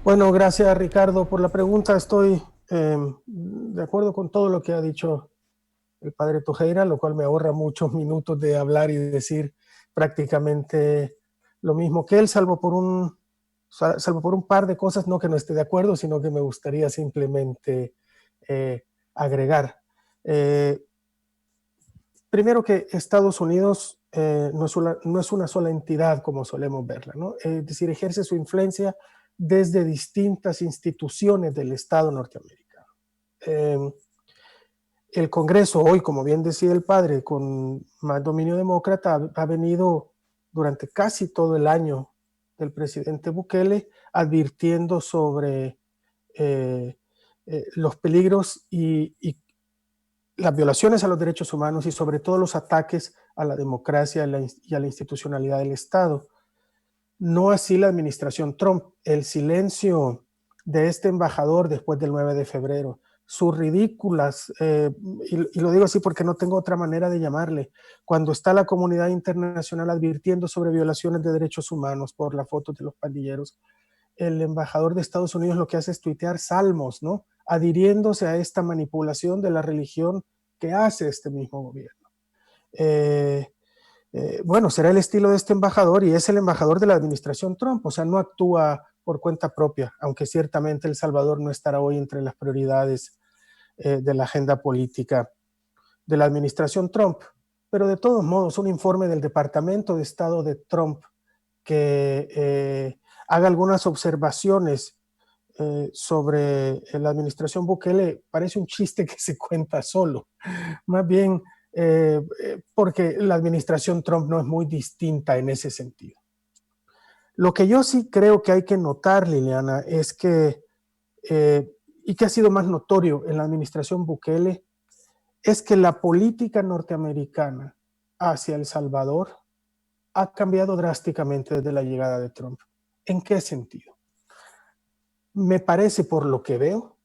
Bueno, gracias Ricardo por la pregunta. Estoy de acuerdo con todo lo que ha dicho el padre Tojeira, lo cual me ahorra muchos minutos de hablar y de decir prácticamente lo mismo que él, salvo por un par de cosas, no que no esté de acuerdo, sino que me gustaría simplemente agregar. Primero que Estados Unidos no es una sola entidad como solemos verla, ¿no? Es decir, ejerce su influencia desde distintas instituciones del Estado norteamericano. El Congreso hoy, como bien decía el padre, con más dominio demócrata, ha venido durante casi todo el año del presidente Bukele advirtiendo sobre los peligros y las violaciones a los derechos humanos y sobre todo los ataques a la democracia y a la institucionalidad del Estado. No así la administración Trump. El silencio de este embajador después del 9 de febrero, sus ridículas, y lo digo así porque no tengo otra manera de llamarle, cuando está la comunidad internacional advirtiendo sobre violaciones de derechos humanos por la foto de los pandilleros, el embajador de Estados Unidos lo que hace es tuitear salmos, ¿no? Adhiriéndose a esta manipulación de la religión que hace este mismo gobierno. Bueno, será el estilo de este embajador y es el embajador de la administración Trump, o sea, no actúa por cuenta propia, aunque ciertamente El Salvador no estará hoy entre las prioridades de la agenda política de la administración Trump. Pero de todos modos, un informe del Departamento de Estado de Trump que haga algunas observaciones sobre la administración Bukele parece un chiste que se cuenta solo. Más bien porque la administración Trump no es muy distinta en ese sentido. Lo que yo sí creo que hay que notar, Liliana, es que, y que ha sido más notorio en la administración Bukele, es que la política norteamericana hacia El Salvador ha cambiado drásticamente desde la llegada de Trump. ¿En qué sentido? Me parece, por lo que veo,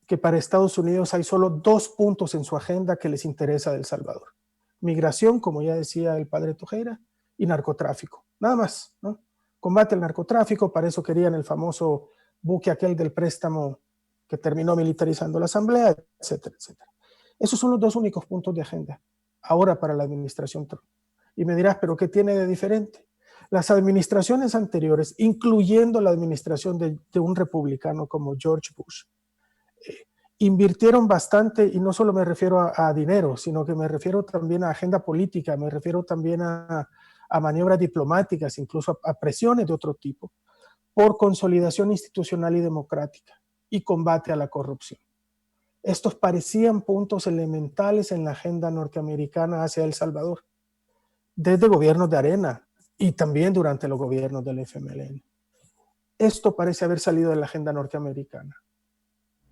que para Estados Unidos hay solo 2 puntos en su agenda que les interesa de El Salvador. Migración, como ya decía el padre Tojeira, y narcotráfico. Nada más, ¿no? combate al narcotráfico, para eso querían el famoso buque aquel del préstamo que terminó militarizando la Asamblea, etcétera, etcétera. Esos son los dos únicos puntos de agenda ahora para la administración Trump. Y me dirás, ¿pero qué tiene de diferente? Las administraciones anteriores, incluyendo la administración de un republicano como George Bush, invirtieron bastante, y no solo me refiero a dinero, sino que me refiero también a agenda política, me refiero también a maniobras diplomáticas, incluso a presiones de otro tipo, por consolidación institucional y democrática y combate a la corrupción. Estos parecían puntos elementales en la agenda norteamericana hacia El Salvador, desde gobiernos de Arena y también durante los gobiernos del FMLN. Esto parece haber salido de la agenda norteamericana.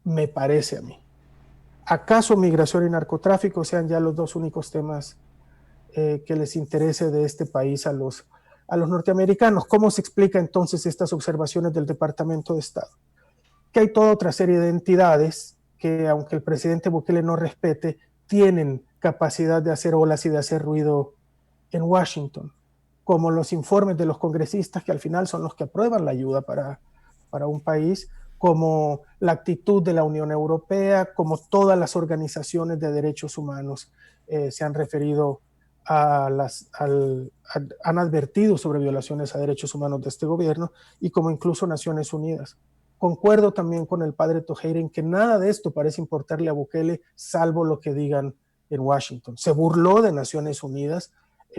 Me parece a mí. ¿Acaso migración y narcotráfico sean ya los dos únicos temas que les interese de este país a los norteamericanos? ¿Cómo se explica entonces estas observaciones del Departamento de Estado? Que hay toda otra serie de entidades que, aunque el presidente Bukele no respete, tienen capacidad de hacer olas y de hacer ruido en Washington, como los informes de los congresistas, que al final son los que aprueban la ayuda para un país, como la actitud de la Unión Europea, como todas las organizaciones de derechos humanos se han referido han advertido sobre violaciones a derechos humanos de este gobierno, y como incluso Naciones Unidas. Concuerdo también con el padre Tojeira en que nada de esto parece importarle a Bukele, salvo lo que digan en Washington. Se burló de Naciones Unidas,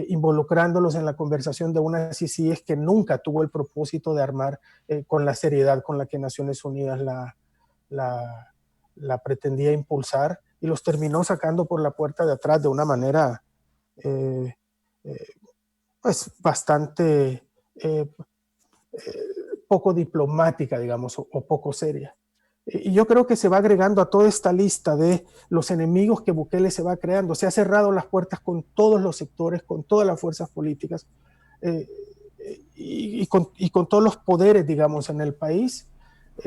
involucrándolos en la conversación de unas CICIES que nunca tuvo el propósito de armar con la seriedad con la que Naciones Unidas la pretendía impulsar, y los terminó sacando por la puerta de atrás de una manera pues bastante poco diplomática, digamos, o poco seria. Y yo creo que se va agregando a toda esta lista de los enemigos que Bukele se va creando. Se ha cerrado las puertas con todos los sectores, con todas las fuerzas políticas y con todos los poderes, digamos, en el país,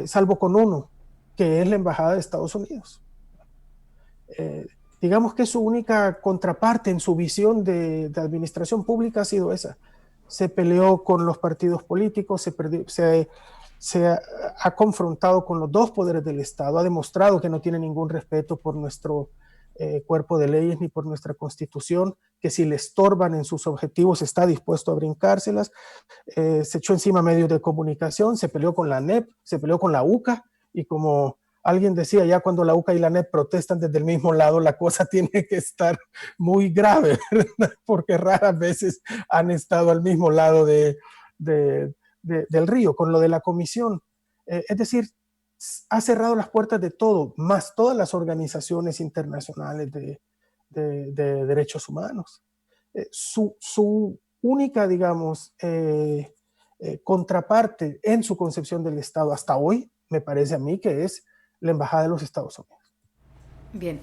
salvo con uno, que es la Embajada de Estados Unidos. Digamos que su única contraparte en su visión de administración pública ha sido esa. Se peleó con los partidos políticos, se ha confrontado con los dos poderes del Estado, ha demostrado que no tiene ningún respeto por nuestro cuerpo de leyes ni por nuestra Constitución, que si le estorban en sus objetivos está dispuesto a brincárselas. Se echó encima medios de comunicación, se peleó con la ANEP, se peleó con la UCA, y como alguien decía, ya cuando la UCA y la ANEP protestan desde el mismo lado, la cosa tiene que estar muy grave, ¿verdad? Porque raras veces han estado al mismo lado del río, con lo de la comisión. Es decir, ha cerrado las puertas de todo, más todas las organizaciones internacionales de derechos humanos. Su única, digamos, contraparte en su concepción del Estado hasta hoy, me parece a mí, que es la Embajada de los Estados Unidos. Bien,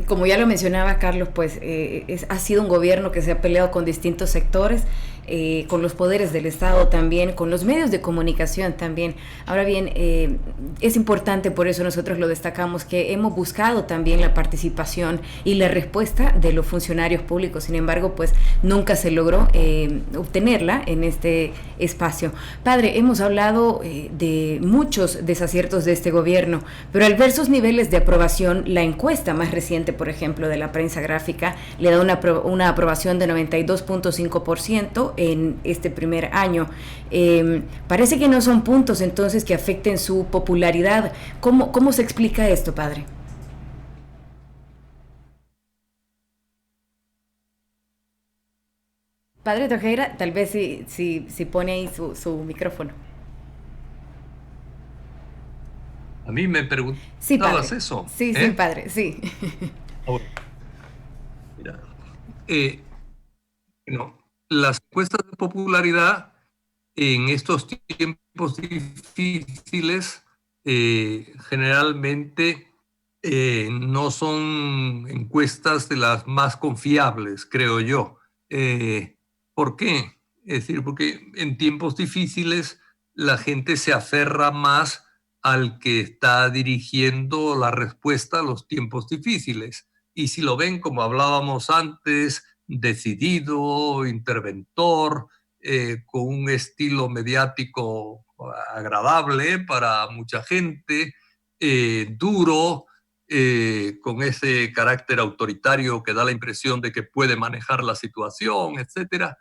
como ya lo mencionaba Carlos, pues ha sido un gobierno que se ha peleado con distintos sectores, con los poderes del Estado también, con los medios de comunicación también. Ahora bien, es importante, por eso nosotros lo destacamos, que hemos buscado también la participación y la respuesta de los funcionarios públicos. Sin embargo, pues nunca se logró obtenerla en este espacio. Padre, hemos hablado de muchos desaciertos de este gobierno, pero al ver sus niveles de aprobación, la encuesta más reciente, por ejemplo, de la prensa gráfica, le da una aprobación de 92.5% en este primer año. Parece que no son puntos entonces que afecten su popularidad. ¿Cómo se explica esto, padre? Padre Tojeira, tal vez si pone ahí su micrófono. A mí me preguntabas sí, eso. Sí, sí, padre, sí. Mira, las encuestas de popularidad en estos tiempos difíciles generalmente no son encuestas de las más confiables, creo yo. ¿Por qué? Es decir, porque en tiempos difíciles la gente se aferra más al que está dirigiendo la respuesta a los tiempos difíciles. Y si lo ven, como hablábamos antes, decidido, interventor, con un estilo mediático agradable para mucha gente, duro, con ese carácter autoritario que da la impresión de que puede manejar la situación, etc.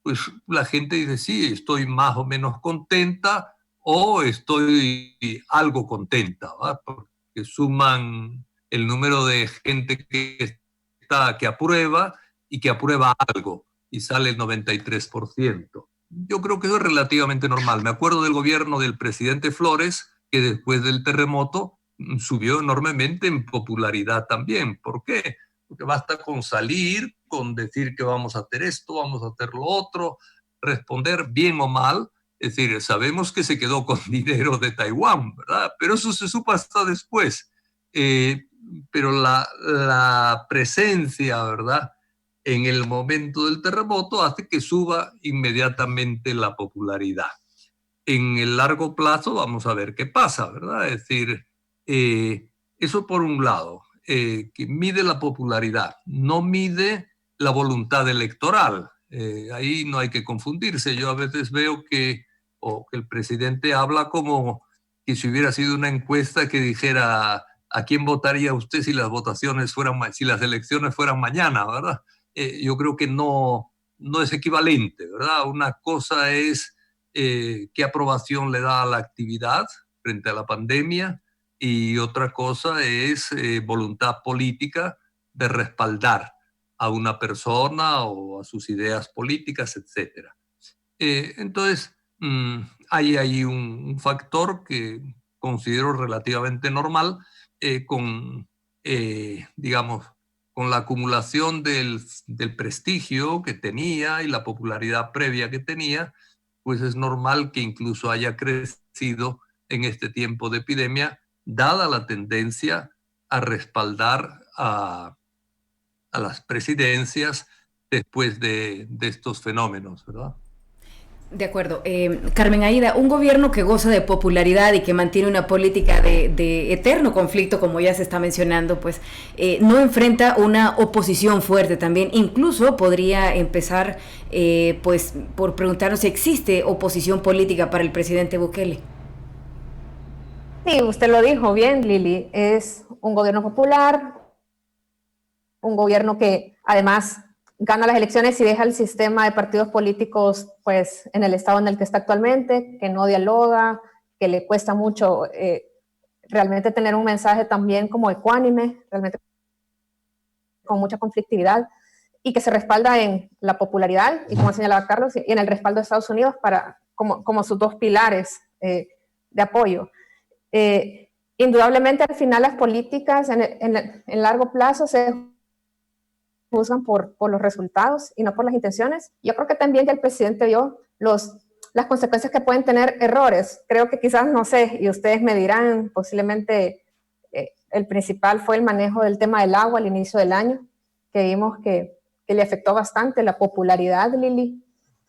Pues la gente dice, sí, estoy más o menos contenta o estoy algo contenta, ¿va? Porque suman el número de gente que aprueba y que aprueba algo y sale el 93%. Yo creo que eso es relativamente normal. Me acuerdo del gobierno del presidente Flores, que después del terremoto subió enormemente en popularidad también. ¿Por qué? Porque basta con salir, con decir que vamos a hacer esto, vamos a hacer lo otro, responder bien o mal. Es decir, sabemos que se quedó con dinero de Taiwán, ¿verdad? Pero eso se supo hasta después. Pero la presencia, ¿verdad?, en el momento del terremoto hace que suba inmediatamente la popularidad. En el largo plazo vamos a ver qué pasa, ¿verdad? Es decir, eso por un lado, que mide la popularidad, no mide la voluntad electoral. Ahí no hay que confundirse. Yo a veces veo que el presidente habla como que si hubiera sido una encuesta que dijera ¿a quién votaría usted si las elecciones fueran mañana, ¿verdad? Yo creo que no es equivalente, ¿verdad? Una cosa es qué aprobación le da a la actividad frente a la pandemia y otra cosa es voluntad política de respaldar a una persona o a sus ideas políticas, etc. Entonces, hay ahí un factor que considero relativamente normal digamos, con la acumulación del prestigio que tenía y la popularidad previa que tenía, pues es normal que incluso haya crecido en este tiempo de epidemia, dada la tendencia a respaldar a las presidencias después de estos fenómenos, ¿verdad? De acuerdo. Carmen Aída, un gobierno que goza de popularidad y que mantiene una política de eterno conflicto, como ya se está mencionando, pues no enfrenta una oposición fuerte también. Incluso podría empezar pues por preguntarnos si existe oposición política para el presidente Bukele. Sí, usted lo dijo bien, Lili. Es un gobierno popular, un gobierno que además gana las elecciones y deja el sistema de partidos políticos pues en el estado en el que está actualmente, que no dialoga, que le cuesta mucho realmente tener un mensaje también como ecuánime, realmente con mucha conflictividad, y que se respalda en la popularidad, y como señalaba Carlos, y en el respaldo de Estados Unidos como sus dos pilares de apoyo. Indudablemente al final las políticas en largo plazo se juzgan por los resultados y no por las intenciones. Yo creo que también ya el presidente vio las consecuencias que pueden tener errores. Creo que quizás, no sé, y ustedes me dirán, posiblemente el principal fue el manejo del tema del agua al inicio del año, que vimos que le afectó bastante la popularidad, Lili.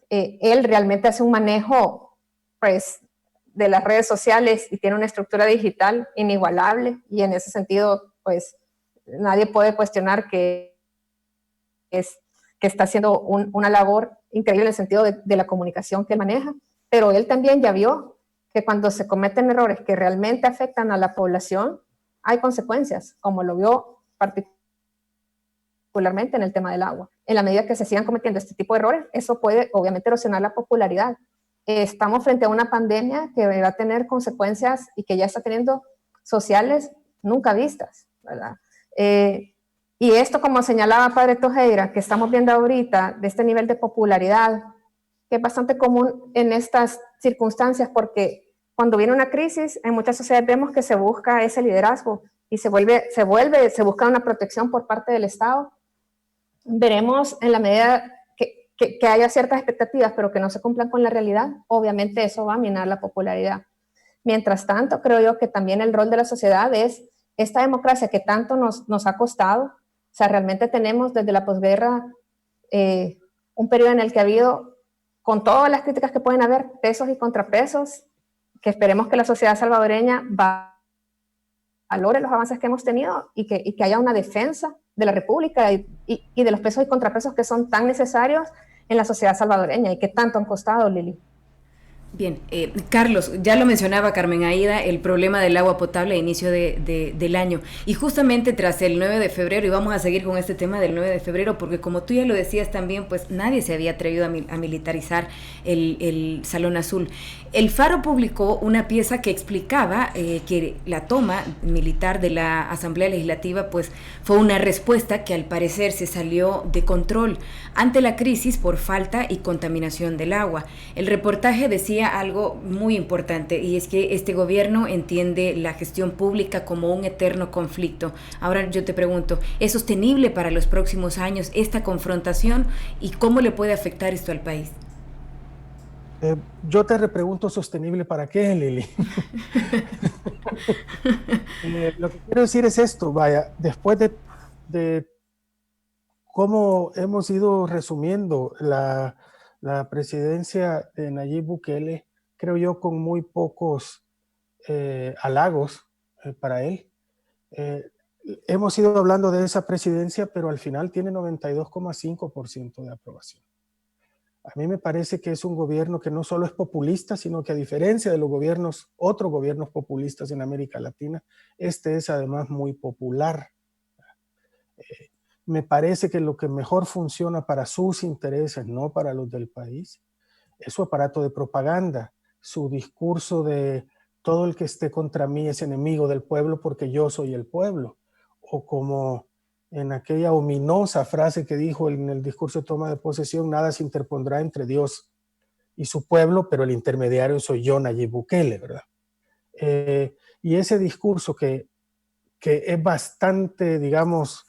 Él realmente hace un manejo pues, de las redes sociales y tiene una estructura digital inigualable, y en ese sentido, pues, nadie puede cuestionar que está haciendo una labor increíble en el sentido de la comunicación que maneja, pero él también ya vio que cuando se cometen errores que realmente afectan a la población, hay consecuencias, como lo vio particularmente en el tema del agua. En la medida que se sigan cometiendo este tipo de errores, eso puede obviamente erosionar la popularidad. Estamos frente a una pandemia que va a tener consecuencias y que ya está teniendo sociales nunca vistas, ¿verdad? Y esto, como señalaba Padre Tojeira, que estamos viendo ahorita, de este nivel de popularidad, que es bastante común en estas circunstancias, porque cuando viene una crisis, en muchas sociedades vemos que se busca ese liderazgo y se busca una protección por parte del Estado. Veremos en la medida que haya ciertas expectativas, pero que no se cumplan con la realidad, obviamente eso va a minar la popularidad. Mientras tanto, creo yo que también el rol de la sociedad es esta democracia que tanto nos ha costado. O sea, realmente tenemos desde la posguerra un periodo en el que ha habido, con todas las críticas que pueden haber, pesos y contrapesos, que esperemos que la sociedad salvadoreña valore los avances que hemos tenido y que haya una defensa de la República y de los pesos y contrapesos que son tan necesarios en la sociedad salvadoreña y que tanto han costado, Lili. Bien, Carlos, ya lo mencionaba Carmen Aída, el problema del agua potable a inicio del año. Y justamente tras el 9 de febrero, y vamos a seguir con este tema del 9 de febrero, porque como tú ya lo decías también, pues nadie se había atrevido a militarizar el Salón Azul. El Faro publicó una pieza que explicaba que la toma militar de la Asamblea Legislativa pues fue una respuesta que al parecer se salió de control ante la crisis por falta y contaminación del agua. El reportaje decía algo muy importante, y es que este gobierno entiende la gestión pública como un eterno conflicto. Ahora yo te pregunto, ¿es sostenible para los próximos años esta confrontación y cómo le puede afectar esto al país? Yo te repregunto, ¿sostenible para qué, Lili? Lo que quiero decir es esto, vaya, después de cómo hemos ido resumiendo la presidencia de Nayib Bukele, creo yo con muy pocos halagos para él. Hemos ido hablando de esa presidencia, pero al final tiene 92,5% de aprobación. A mí me parece que es un gobierno que no solo es populista, sino que a diferencia de los gobiernos, otros gobiernos populistas en América Latina, este es además muy popular. Me parece que lo que mejor funciona para sus intereses, no para los del país, es su aparato de propaganda, su discurso de todo el que esté contra mí es enemigo del pueblo porque yo soy el pueblo, o como en aquella ominosa frase que dijo en el discurso de toma de posesión, nada se interpondrá entre Dios y su pueblo, pero el intermediario soy yo, Nayib Bukele, ¿verdad? Y ese discurso que es bastante, digamos,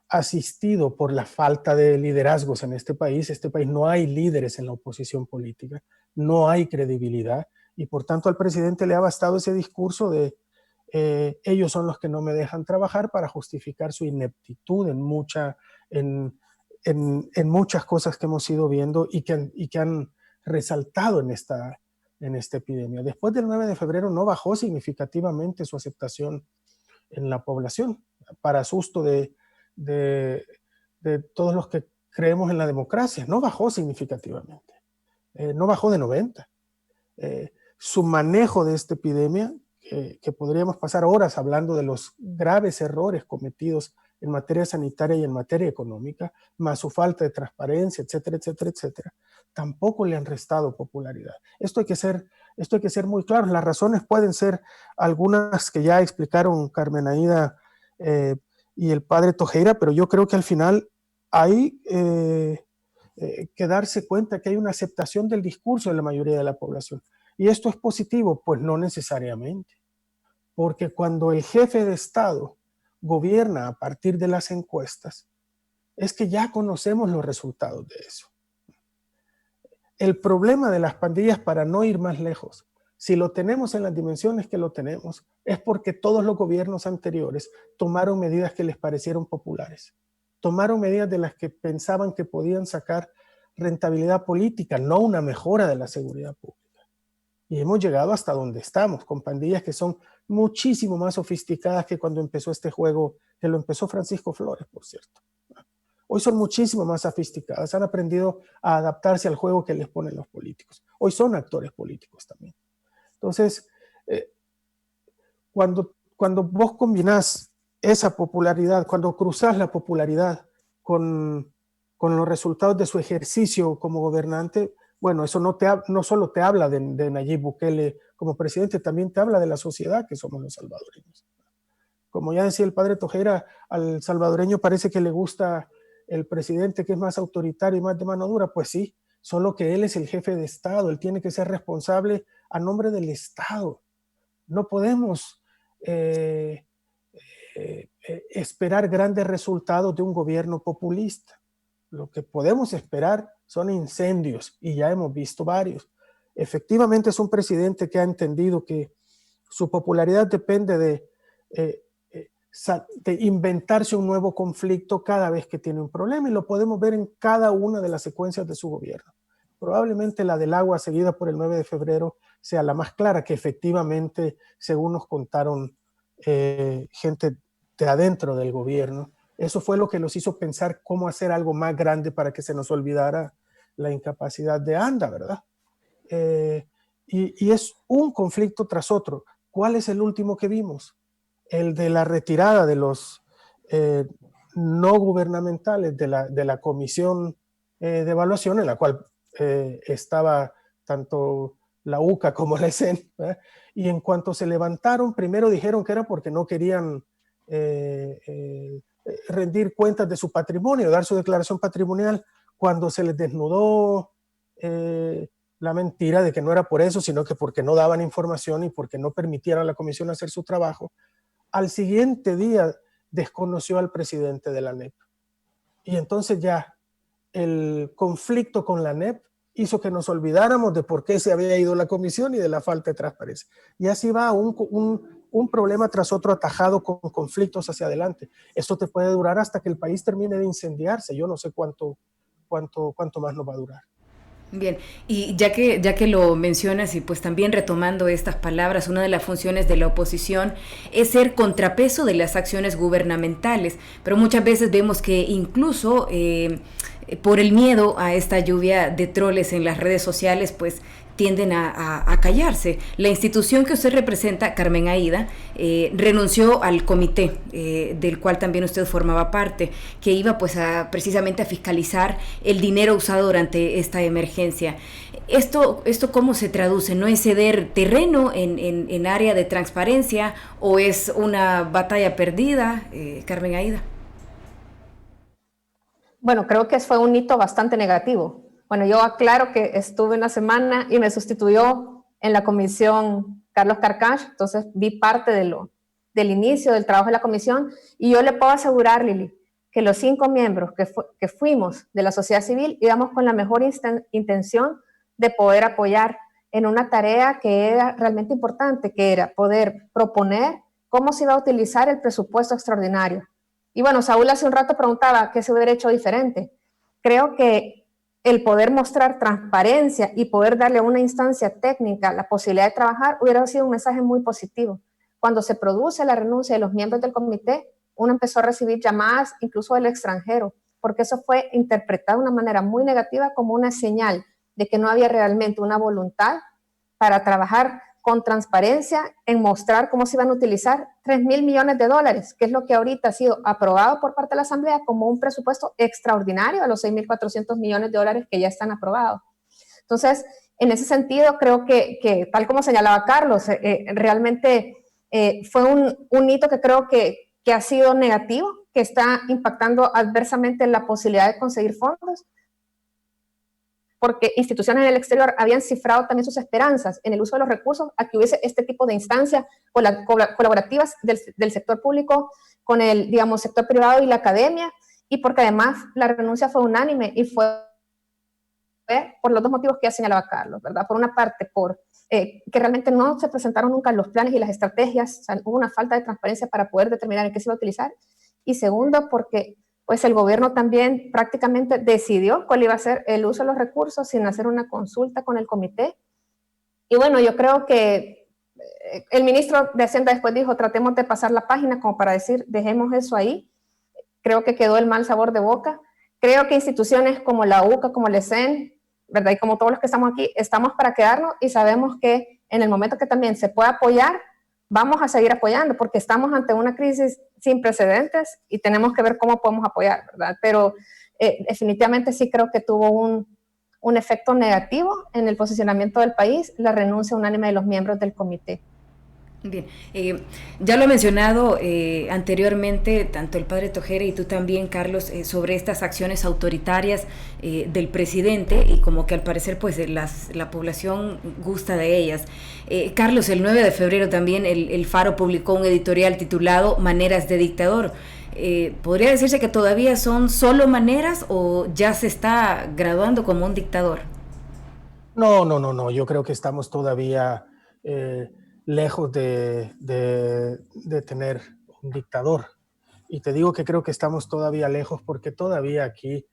asistido por la falta de liderazgos en este país no hay líderes en la oposición política, no hay credibilidad, y por tanto al presidente le ha bastado ese discurso de ellos son los que no me dejan trabajar para justificar su ineptitud en muchas cosas que hemos ido viendo y que han resaltado en esta epidemia. Después del 9 de febrero no bajó significativamente su aceptación en la población, para susto de todos los que creemos en la democracia. No bajó significativamente, no bajó de 90. Su manejo de esta epidemia, que podríamos pasar horas hablando de los graves errores cometidos en materia sanitaria y en materia económica, más su falta de transparencia, etcétera, etcétera, etcétera, tampoco le han restado popularidad. Esto hay que ser muy claro. Las razones pueden ser algunas que ya explicaron Carmen Aída y el padre Tojeira, pero yo creo que al final hay que darse cuenta que hay una aceptación del discurso de la mayoría de la población. ¿Y esto es positivo? Pues no necesariamente, porque cuando el jefe de Estado gobierna a partir de las encuestas, es que ya conocemos los resultados de eso. El problema de las pandillas, para no ir más lejos, si lo tenemos en las dimensiones que lo tenemos, es porque todos los gobiernos anteriores tomaron medidas que les parecieron populares. Tomaron medidas de las que pensaban que podían sacar rentabilidad política, no una mejora de la seguridad pública. Y hemos llegado hasta donde estamos, con pandillas que son muchísimo más sofisticadas que cuando empezó este juego, que lo empezó Francisco Flores, por cierto. Hoy son muchísimo más sofisticadas, han aprendido a adaptarse al juego que les ponen los políticos. Hoy son actores políticos también. Entonces, cuando vos combinás esa popularidad, cuando cruzás la popularidad con los resultados de su ejercicio como gobernante, bueno, eso no solo te habla de Nayib Bukele como presidente, también te habla de la sociedad que somos los salvadoreños. Como ya decía el padre Tojeira, al salvadoreño parece que le gusta el presidente que es más autoritario y más de mano dura. Pues sí, solo que él es el jefe de Estado, él tiene que ser responsable a nombre del Estado. No podemos esperar grandes resultados de un gobierno populista. Lo que podemos esperar son incendios, y ya hemos visto varios. Efectivamente es un presidente que ha entendido que su popularidad depende de inventarse un nuevo conflicto cada vez que tiene un problema, y lo podemos ver en cada una de las secuencias de su gobierno. Probablemente la del agua seguida por el 9 de febrero sea la más clara, que efectivamente, según nos contaron gente de adentro del gobierno, eso fue lo que nos hizo pensar cómo hacer algo más grande para que se nos olvidara la incapacidad de ANDA, ¿verdad? Y es un conflicto tras otro. ¿Cuál es el último que vimos? El de la retirada de los no gubernamentales de la comisión de evaluación, en la cual estaba tanto la UCA como la ESEN, ¿verdad? Y en cuanto se levantaron, primero dijeron que era porque no querían rendir cuentas de su patrimonio, dar su declaración patrimonial, cuando se les desnudó la mentira de que no era por eso, sino que porque no daban información y porque no permitieran a la comisión hacer su trabajo. Al siguiente día desconoció al presidente de la NEP. Y entonces ya el conflicto con la NEP hizo que nos olvidáramos de por qué se había ido la comisión y de la falta de transparencia. Y así va un problema tras otro, atajado con conflictos hacia adelante. Esto te puede durar hasta que el país termine de incendiarse. Yo no sé cuánto más nos va a durar. Bien, y ya que lo mencionas y pues también retomando estas palabras, una de las funciones de la oposición es ser contrapeso de las acciones gubernamentales, pero muchas veces vemos que incluso por el miedo a esta lluvia de troles en las redes sociales, pues tienden a callarse. La institución que usted representa, Carmen Aída, renunció al comité del cual también usted formaba parte, que iba pues precisamente a fiscalizar el dinero usado durante esta emergencia. ¿Esto cómo se traduce? ¿No es ceder terreno en área de transparencia o es una batalla perdida, Carmen Aída? Bueno, creo que fue un hito bastante negativo. Bueno, yo aclaro que estuve una semana y me sustituyó en la comisión Carlos Carcache, entonces vi parte del inicio del trabajo de la comisión, y yo le puedo asegurar, Lili, que los 5 miembros que fuimos de la sociedad civil íbamos con la mejor intención de poder apoyar en una tarea que era realmente importante, que era poder proponer cómo se iba a utilizar el presupuesto extraordinario. Y bueno, Saúl hace un rato preguntaba qué se hubiera hecho diferente. Creo que el poder mostrar transparencia y poder darle a una instancia técnica la posibilidad de trabajar hubiera sido un mensaje muy positivo. Cuando se produce la renuncia de los miembros del comité, uno empezó a recibir llamadas incluso del extranjero, porque eso fue interpretado de una manera muy negativa como una señal de que no había realmente una voluntad para trabajar con transparencia en mostrar cómo se iban a utilizar 3.000 millones de dólares, que es lo que ahorita ha sido aprobado por parte de la Asamblea como un presupuesto extraordinario a los 6.400 millones de dólares que ya están aprobados. Entonces, en ese sentido, creo que tal como señalaba Carlos, realmente fue un hito que creo que ha sido negativo, que está impactando adversamente la posibilidad de conseguir fondos, porque instituciones en el exterior habían cifrado también sus esperanzas en el uso de los recursos a que hubiese este tipo de instancias colaborativas del sector público con el, digamos, sector privado y la academia, y porque además la renuncia fue unánime y fue por los 2 motivos que ya señalaba Carlos, ¿verdad? Por una parte, que realmente no se presentaron nunca los planes y las estrategias, o sea, hubo una falta de transparencia para poder determinar en qué se iba a utilizar, y segundo, porque pues el gobierno también prácticamente decidió cuál iba a ser el uso de los recursos sin hacer una consulta con el comité. Y bueno, yo creo que el ministro de Hacienda después dijo, tratemos de pasar la página como para decir, dejemos eso ahí. Creo que quedó el mal sabor de boca. Creo que instituciones como la UCA, como el ESEN, ¿verdad? Y como todos los que estamos aquí, estamos para quedarnos, y sabemos que en el momento que también se pueda apoyar, vamos a seguir apoyando, porque estamos ante una crisis sin precedentes y tenemos que ver cómo podemos apoyar, ¿verdad? Pero definitivamente sí creo que tuvo un efecto negativo en el posicionamiento del país la renuncia unánime de los miembros del comité. Bien, ya lo ha mencionado anteriormente tanto el padre Tojera y tú también, Carlos, sobre estas acciones autoritarias del presidente, y como que al parecer pues la población gusta de ellas. Carlos, el 9 de febrero también el Faro publicó un editorial titulado Maneras de dictador. ¿Podría decirse que todavía son solo maneras o ya se está graduando como un dictador? No, yo creo que estamos todavía lejos de tener un dictador. Y te digo que creo que estamos todavía lejos porque todavía aquí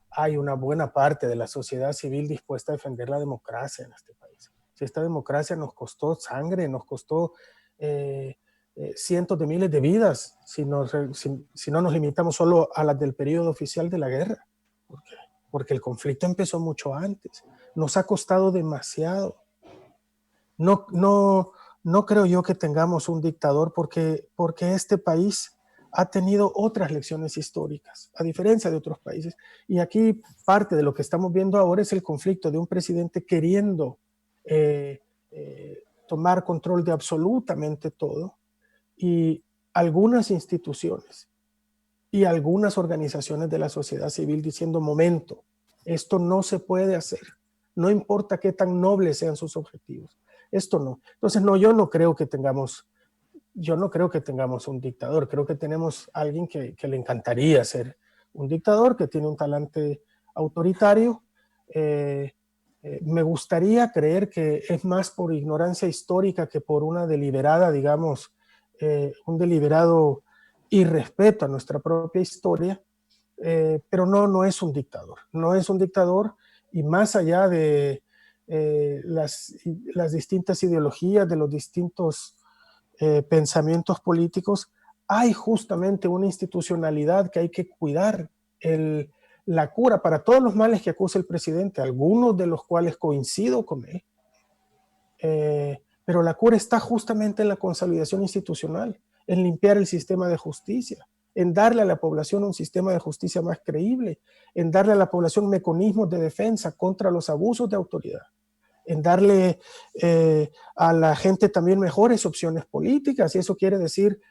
hay una buena parte de la sociedad civil dispuesta a defender la democracia en este país. Si esta democracia nos costó sangre, nos costó cientos de miles de vidas, si no nos limitamos solo a las del periodo oficial de la guerra. Porque porque el conflicto empezó mucho antes. Nos ha costado demasiado. No creo yo que tengamos un dictador porque este país ha tenido otras lecciones históricas, a diferencia de otros países. Y aquí parte de lo que estamos viendo ahora es el conflicto de un presidente queriendo tomar control de absolutamente todo, y algunas instituciones y algunas organizaciones de la sociedad civil diciendo: momento, esto no se puede hacer, no importa qué tan nobles sean sus objetivos, esto no. Entonces yo no creo que tengamos un dictador. Creo que tenemos alguien que le encantaría ser un dictador, que tiene un talante autoritario. Me gustaría creer que es más por ignorancia histórica que por una deliberada, digamos, un deliberado irrespeto a nuestra propia historia, pero no es un dictador. No es un dictador, y más allá de las distintas ideologías, de los distintos pensamientos políticos, hay justamente una institucionalidad que hay que cuidar, la cura para todos los males que acusa el presidente, algunos de los cuales coincido con él, pero la cura está justamente en la consolidación institucional, en limpiar el sistema de justicia, en darle a la población un sistema de justicia más creíble, en darle a la población mecanismos de defensa contra los abusos de autoridad, en darle a la gente también mejores opciones políticas, y eso quiere decir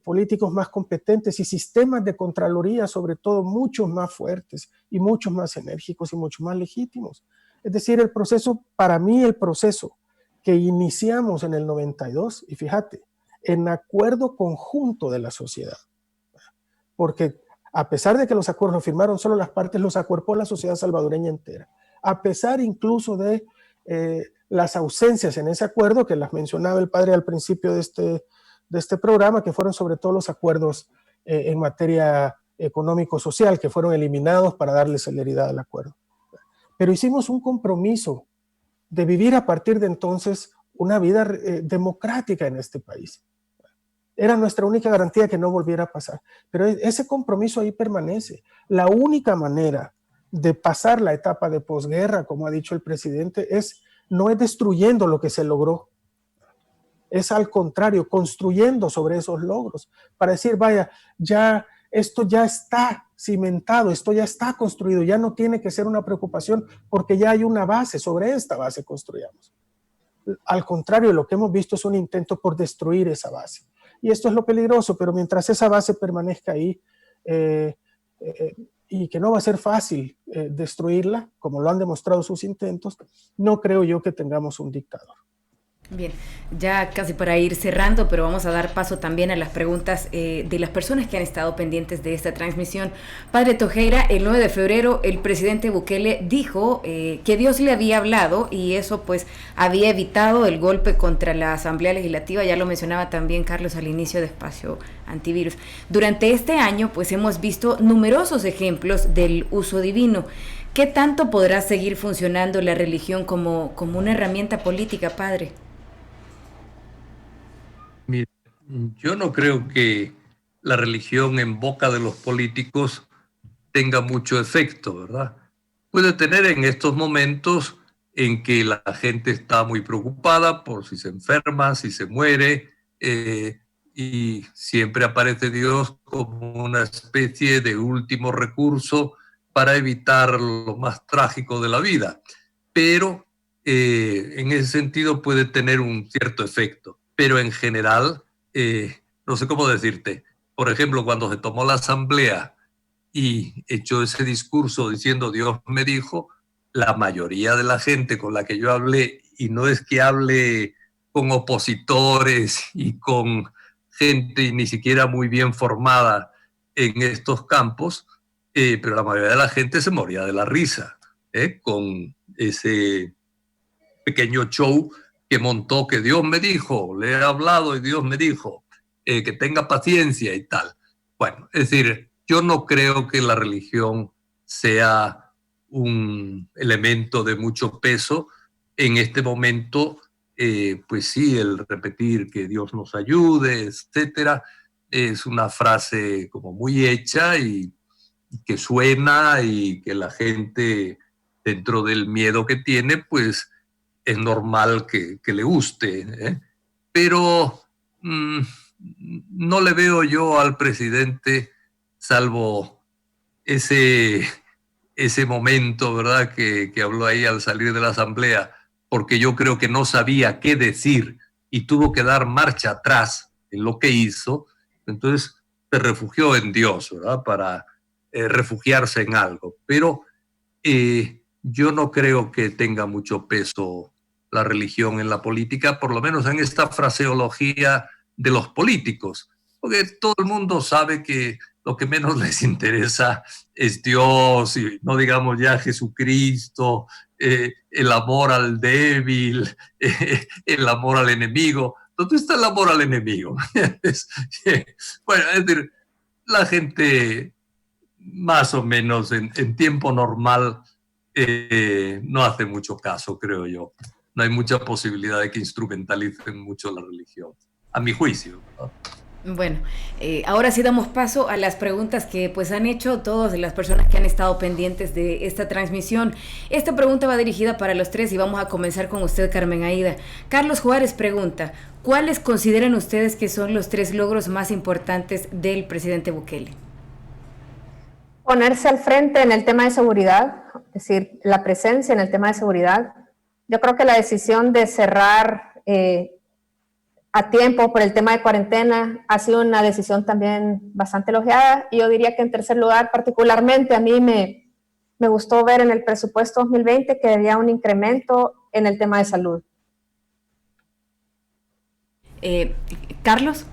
políticos más competentes y sistemas de contraloría, sobre todo, muchos más fuertes y muchos más enérgicos y mucho más legítimos. Es decir, el proceso, para mí, el proceso que iniciamos en el 92, y fíjate, en acuerdo conjunto de la sociedad, porque a pesar de que los acuerdos los firmaron solo las partes, los acuerpó la sociedad salvadoreña entera, a pesar incluso de las ausencias en ese acuerdo, que las mencionaba el padre al principio de este programa, que fueron sobre todo los acuerdos en materia económico-social, que fueron eliminados para darle celeridad al acuerdo. Pero hicimos un compromiso de vivir a partir de entonces una vida democrática en este país. Era nuestra única garantía que no volviera a pasar. Pero ese compromiso ahí permanece. La única manera de pasar la etapa de posguerra, como ha dicho el presidente, no es destruyendo lo que se logró, es al contrario, construyendo sobre esos logros, para decir: vaya, esto ya está cimentado, esto ya está construido, ya no tiene que ser una preocupación porque ya hay una base, sobre esta base construyamos. Al contrario, lo que hemos visto es un intento por destruir esa base. Y esto es lo peligroso, pero mientras esa base permanezca ahí, y que no va a ser fácil destruirla, como lo han demostrado sus intentos, no creo yo que tengamos un dictador. Bien, ya casi para ir cerrando, pero vamos a dar paso también a las preguntas de las personas que han estado pendientes de esta transmisión. Padre Tojeira, el 9 de febrero el presidente Bukele dijo que Dios le había hablado y eso pues había evitado el golpe contra la Asamblea Legislativa, ya lo mencionaba también Carlos al inicio de Espacio Antivirus. Durante este año pues hemos visto numerosos ejemplos del uso divino. ¿Qué tanto podrá seguir funcionando la religión como una herramienta política, padre? Mira, yo no creo que la religión en boca de los políticos tenga mucho efecto, ¿verdad? Puede tener en estos momentos en que la gente está muy preocupada por si se enferma, si se muere, y siempre aparece Dios como una especie de último recurso para evitar lo más trágico de la vida. Pero en ese sentido puede tener un cierto efecto. Pero en general, no sé cómo decirte, por ejemplo, cuando se tomó la asamblea y echó ese discurso diciendo Dios me dijo, la mayoría de la gente con la que yo hablé, y no es que hable con opositores y con gente ni siquiera muy bien formada en estos campos, pero la mayoría de la gente se moría de la risa con ese pequeño show que montó, que Dios me dijo, le he hablado y Dios me dijo, que tenga paciencia y tal. Bueno, es decir, yo no creo que la religión sea un elemento de mucho peso en este momento. Pues sí, el repetir que Dios nos ayude, etcétera, es una frase como muy hecha y que suena y que la gente, dentro del miedo que tiene, pues es normal que le guste, ¿eh? Pero no le veo yo al presidente, salvo ese momento, ¿verdad?, que habló ahí al salir de la asamblea, porque yo creo que no sabía qué decir y tuvo que dar marcha atrás en lo que hizo. Entonces se refugió en Dios, ¿verdad?, para refugiarse en algo. Pero yo no creo que tenga mucho peso la religión en la política, por lo menos en esta fraseología de los políticos, porque todo el mundo sabe que lo que menos les interesa es Dios, y no digamos ya Jesucristo, el amor al débil, el amor al enemigo. ¿Dónde está el amor al enemigo? Bueno, es decir, la gente más o menos en tiempo normal no hace mucho caso, creo yo. No hay mucha posibilidad de que instrumentalicen mucho la religión, a mi juicio, ¿no? Bueno, ahora sí damos paso a las preguntas que pues han hecho todas las personas que han estado pendientes de esta transmisión. Esta pregunta va dirigida para los tres y vamos a comenzar con usted, Carmen Aída. Carlos Juárez pregunta, ¿cuáles consideran ustedes que son los 3 logros más importantes del presidente Bukele? Ponerse al frente en el tema de seguridad, es decir, la presencia en el tema de seguridad. Yo creo que la decisión de cerrar a tiempo por el tema de cuarentena ha sido una decisión también bastante elogiada, y yo diría que en tercer lugar, particularmente a mí me gustó ver en el presupuesto 2020 que había un incremento en el tema de salud. Carlos.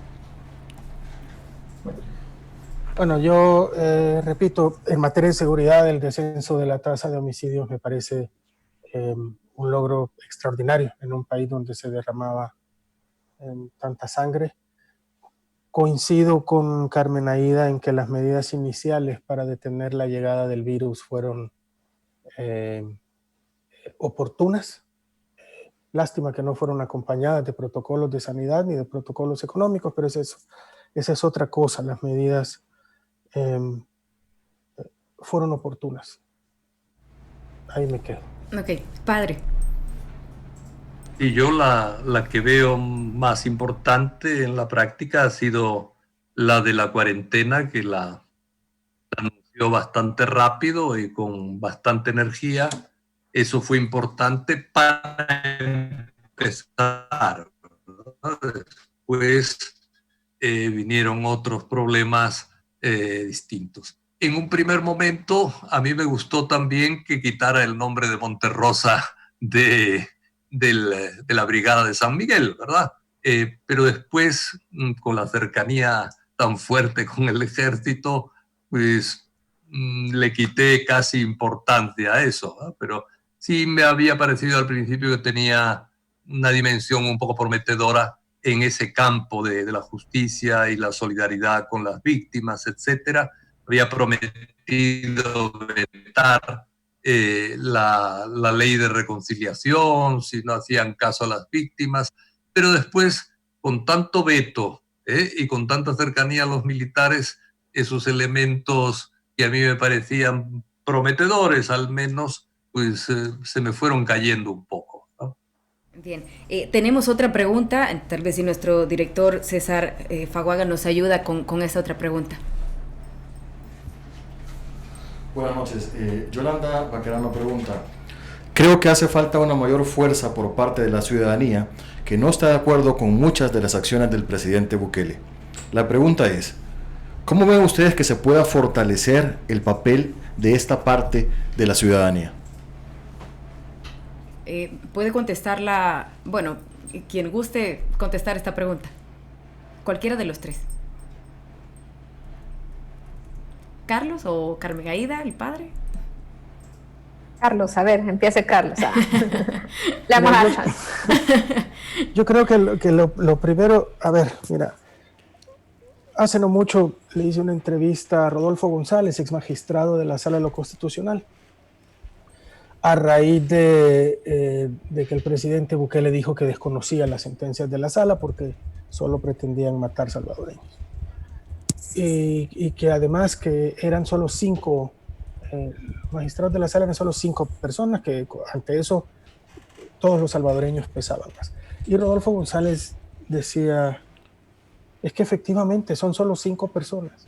Bueno, yo repito, en materia de seguridad, el descenso de la tasa de homicidios me parece un logro extraordinario en un país donde se derramaba tanta sangre. Coincido con Carmen Aída en que las medidas iniciales para detener la llegada del virus fueron oportunas. Lástima que no fueron acompañadas de protocolos de sanidad ni de protocolos económicos, pero esa es otra cosa. Las medidas fueron oportunas. Ahí me quedo. Ok, padre. Y yo la que veo más importante en la práctica ha sido la de la cuarentena, que la anunció bastante rápido y con bastante energía. Eso fue importante para empezar, ¿no? Después vinieron otros problemas distintos. En un primer momento, a mí me gustó también que quitara el nombre de Monterrosa de la Brigada de San Miguel, ¿verdad? Pero después, con la cercanía tan fuerte con el ejército, pues le quité casi importancia a eso, ¿no? Pero sí me había parecido al principio que tenía una dimensión un poco prometedora en ese campo de la justicia y la solidaridad con las víctimas, etcétera. Había prometido vetar la ley de reconciliación si no hacían caso a las víctimas, pero después, con tanto veto y con tanta cercanía a los militares, esos elementos que a mí me parecían prometedores al menos, pues se me fueron cayendo un poco, ¿no? Bien, tenemos otra pregunta, tal vez si nuestro director César Faguaga nos ayuda con esta otra pregunta. Buenas noches. Yolanda Baquerano pregunta, creo que hace falta una mayor fuerza por parte de la ciudadanía que no está de acuerdo con muchas de las acciones del presidente Bukele. La pregunta es, ¿cómo ven ustedes que se pueda fortalecer el papel de esta parte de la ciudadanía? Puede contestarla, bueno, quien guste contestar esta pregunta. Cualquiera de los tres. ¿Carlos o Carmen Aída, el padre? Carlos, a ver, empiece Carlos. Le vamos a dar chance. Yo creo que lo primero, a ver, mira, hace no mucho le hice una entrevista a Rodolfo González, ex magistrado de la Sala de lo Constitucional, a raíz de que el presidente Bukele dijo que desconocía las sentencias de la Sala porque solo pretendían matar salvadoreños. y que además que eran solo 5 magistrados de la sala, eran solo 5 personas, que ante eso todos los salvadoreños pesaban más. Y Rodolfo González decía, es que efectivamente son solo 5 personas.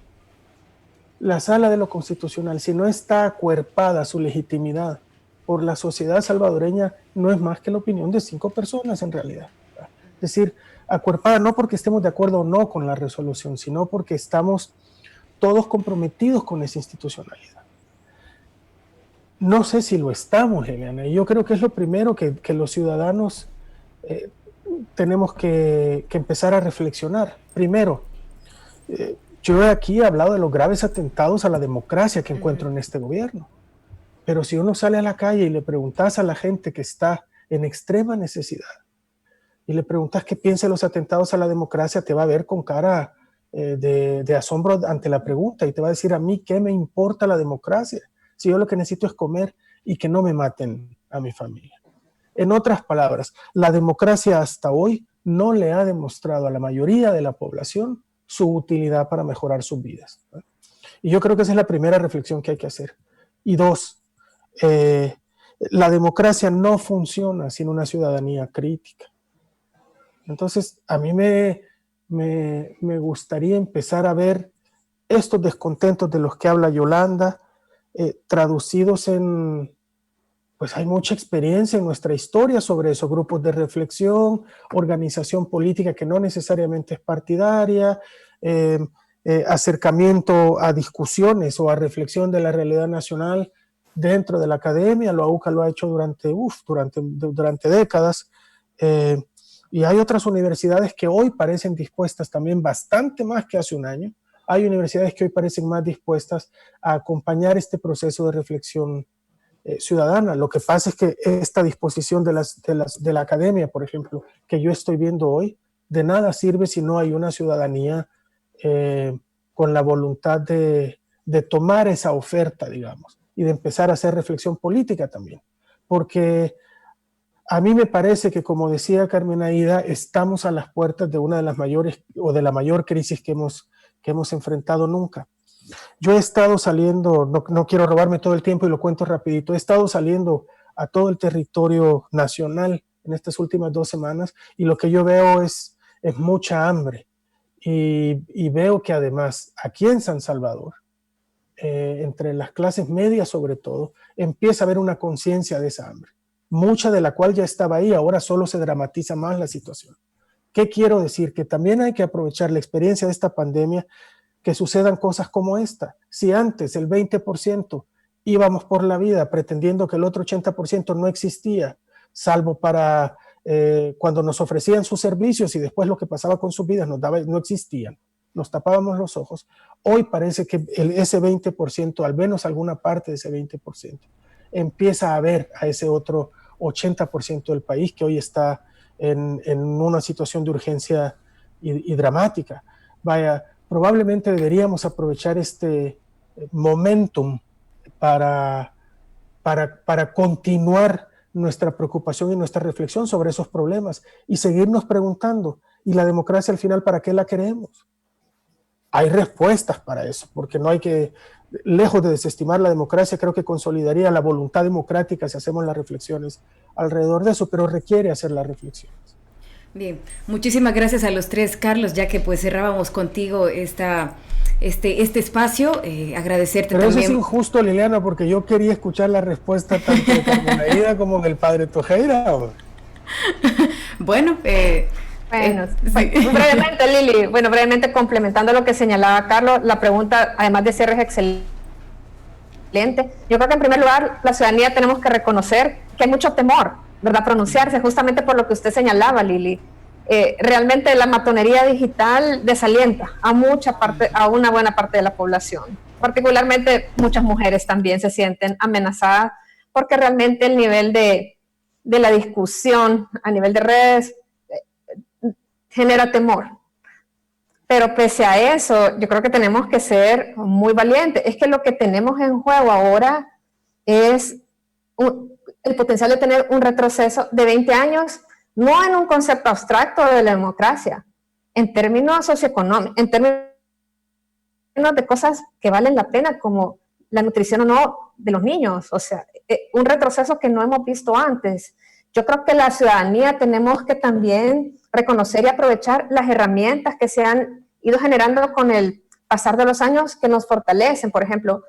La sala de lo constitucional, si no está acuerpada su legitimidad por la sociedad salvadoreña, no es más que la opinión de 5 personas en realidad. Es decir, acuerpada no porque estemos de acuerdo o no con la resolución, sino porque estamos todos comprometidos con esa institucionalidad. No sé si lo estamos, Liliana, y yo creo que es lo primero que los ciudadanos tenemos que empezar a reflexionar. Primero, yo aquí he hablado de los graves atentados a la democracia que encuentro en este gobierno, pero si uno sale a la calle y le preguntas a la gente que está en extrema necesidad y le preguntas qué piensa de los atentados a la democracia, te va a ver con cara de asombro ante la pregunta y te va a decir, a mí qué me importa la democracia si yo lo que necesito es comer y que no me maten a mi familia. En otras palabras, la democracia hasta hoy no le ha demostrado a la mayoría de la población su utilidad para mejorar sus vidas. Y yo creo que esa es la primera reflexión que hay que hacer. Y 2, la democracia no funciona sin una ciudadanía crítica. Entonces, a mí me gustaría empezar a ver estos descontentos de los que habla Yolanda, traducidos en, pues hay mucha experiencia en nuestra historia sobre esos grupos de reflexión, organización política que no necesariamente es partidaria, acercamiento a discusiones o a reflexión de la realidad nacional dentro de la academia. La UCA lo ha hecho durante décadas, y hay otras universidades que hoy parecen dispuestas también bastante más que hace un año. Hay universidades que hoy parecen más dispuestas a acompañar este proceso de reflexión ciudadana. Lo que pasa es que esta disposición de la academia, por ejemplo, que yo estoy viendo hoy, de nada sirve si no hay una ciudadanía con la voluntad de tomar esa oferta, digamos, y de empezar a hacer reflexión política también. Porque a mí me parece que, como decía Carmen Aida, estamos a las puertas de una de las mayores, o de la mayor crisis que hemos enfrentado nunca. Yo he estado saliendo, no quiero robarme todo el tiempo y lo cuento rapidito, he estado saliendo a todo el territorio nacional en estas últimas 2 semanas y lo que yo veo es mucha hambre y veo que además aquí en San Salvador, entre las clases medias sobre todo, empieza a haber una conciencia de esa hambre, mucha de la cual ya estaba ahí, ahora solo se dramatiza más la situación. ¿Qué quiero decir? Que también hay que aprovechar la experiencia de esta pandemia, que sucedan cosas como esta. Si antes el 20% íbamos por la vida pretendiendo que el otro 80% no existía, salvo para cuando nos ofrecían sus servicios y después lo que pasaba con sus vidas no existían, nos tapábamos los ojos, hoy parece que ese 20%, al menos alguna parte de ese 20%, empieza a ver a ese otro 80% del país que hoy está en una situación de urgencia y dramática. Vaya, probablemente deberíamos aprovechar este momentum para continuar nuestra preocupación y nuestra reflexión sobre esos problemas y seguirnos preguntando, ¿y la democracia al final para qué la queremos? Hay respuestas para eso, porque no hay que, lejos de desestimar la democracia, creo que consolidaría la voluntad democrática si hacemos las reflexiones alrededor de eso, pero requiere hacer las reflexiones. Bien, muchísimas gracias a los tres, Carlos, ya que pues cerrábamos contigo este espacio, agradecerte. Pero también. Eso es injusto, Liliana, porque yo quería escuchar la respuesta tanto de Carmen Aida como del padre Tojeira. Bueno, sí. Brevemente, Lili, brevemente complementando lo que señalaba Carlos, la pregunta, además de ser es excelente. Yo creo que en primer lugar, la ciudadanía tenemos que reconocer que hay mucho temor, ¿verdad? Pronunciarse, justamente por lo que usted señalaba, Lili. Realmente la matonería digital desalienta a una buena parte de la población. Particularmente muchas mujeres también se sienten amenazadas porque realmente el nivel de la discusión a nivel de redes genera temor. Pero pese a eso, yo creo que tenemos que ser muy valientes. Es que lo que tenemos en juego ahora es el potencial de tener un retroceso de 20 años, no en un concepto abstracto de la democracia, en términos socioeconómicos, en términos de cosas que valen la pena, como la nutrición o no de los niños, o sea, un retroceso que no hemos visto antes. Yo creo que la ciudadanía tenemos que también reconocer y aprovechar las herramientas que se han ido generando con el pasar de los años que nos fortalecen. Por ejemplo,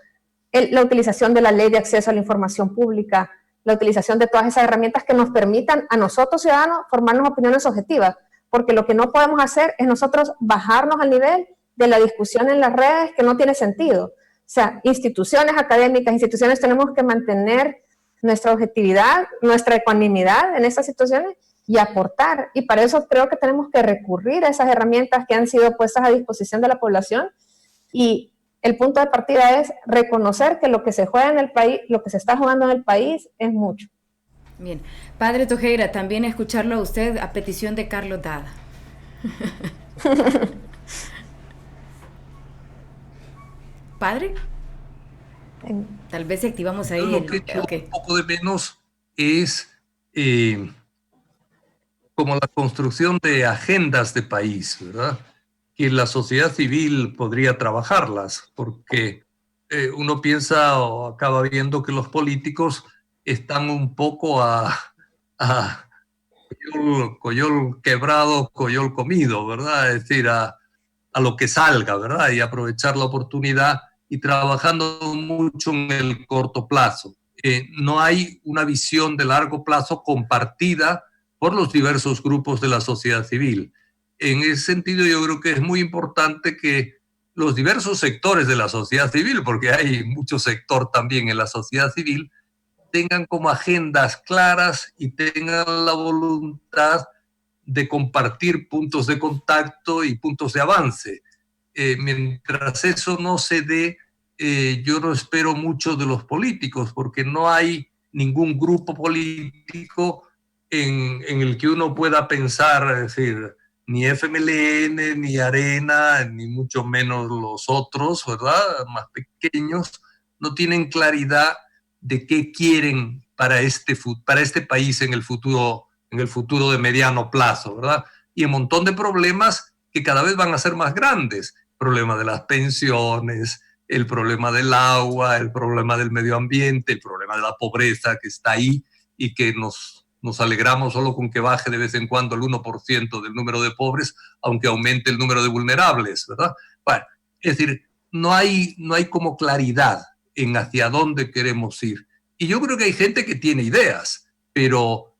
la utilización de la ley de acceso a la información pública, la utilización de todas esas herramientas que nos permitan a nosotros ciudadanos formarnos opiniones objetivas, porque lo que no podemos hacer es nosotros bajarnos al nivel de la discusión en las redes que no tiene sentido. O sea, instituciones académicas, instituciones, tenemos que mantener nuestra objetividad, nuestra ecuanimidad en estas situaciones y aportar. Y para eso creo que tenemos que recurrir a esas herramientas que han sido puestas a disposición de la población. Y el punto de partida es reconocer que lo que se juega en el país, lo que se está jugando en el país es mucho. Bien. Padre Tojeira, también escucharlo a usted a petición de Carlos Dada. ¿Padre? Tal vez si activamos ahí. Lo que echo un poco de menos es como la construcción de agendas de país, ¿verdad? Que la sociedad civil podría trabajarlas, porque uno piensa o acaba viendo que los políticos están un poco a coyol quebrado, coyol comido, ¿verdad? Es decir, a lo que salga, ¿verdad? Y aprovechar la oportunidad y trabajando mucho en el corto plazo. No hay una visión de largo plazo compartida por los diversos grupos de la sociedad civil. En ese sentido, yo creo que es muy importante que los diversos sectores de la sociedad civil, porque hay mucho sector también en la sociedad civil, tengan como agendas claras y tengan la voluntad de compartir puntos de contacto y puntos de avance. Mientras eso no se dé, yo no espero mucho de los políticos, porque no hay ningún grupo político en el que uno pueda pensar, es decir, ni FMLN, ni Arena, ni mucho menos los otros, ¿verdad? Más pequeños, no tienen claridad de qué quieren para este país en el futuro de mediano plazo, ¿verdad? Y un montón de problemas que cada vez van a ser más grandes. El problema de las pensiones, el problema del agua, el problema del medio ambiente, el problema de la pobreza que está ahí y que nos alegramos solo con que baje de vez en cuando el 1% del número de pobres, aunque aumente el número de vulnerables, ¿verdad? Bueno, es decir, no hay como claridad en hacia dónde queremos ir. Y yo creo que hay gente que tiene ideas, pero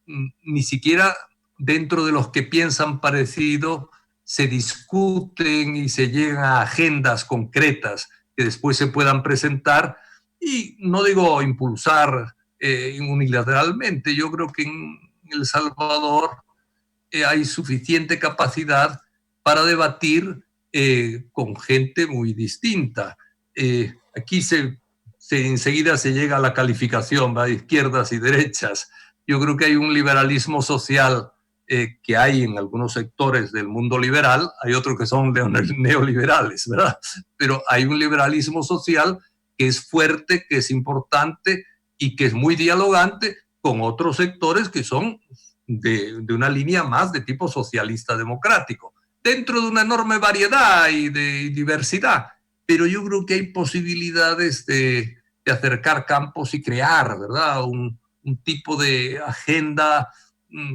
ni siquiera dentro de los que piensan parecido se discuten y se llegan a agendas concretas que después se puedan presentar y no digo impulsar unilateralmente. Yo creo que en El Salvador hay suficiente capacidad para debatir con gente muy distinta. Aquí enseguida se llega a la calificación, ¿verdad? De izquierdas y derechas. Yo creo que hay un liberalismo social que hay en algunos sectores del mundo liberal, hay otros que son neoliberales, ¿verdad? Pero hay un liberalismo social que es fuerte, que es importante y que es muy dialogante con otros sectores que son de una línea más de tipo socialista democrático, dentro de una enorme variedad y de diversidad. Pero yo creo que hay posibilidades de acercar campos y crear, ¿verdad? Un tipo de agenda,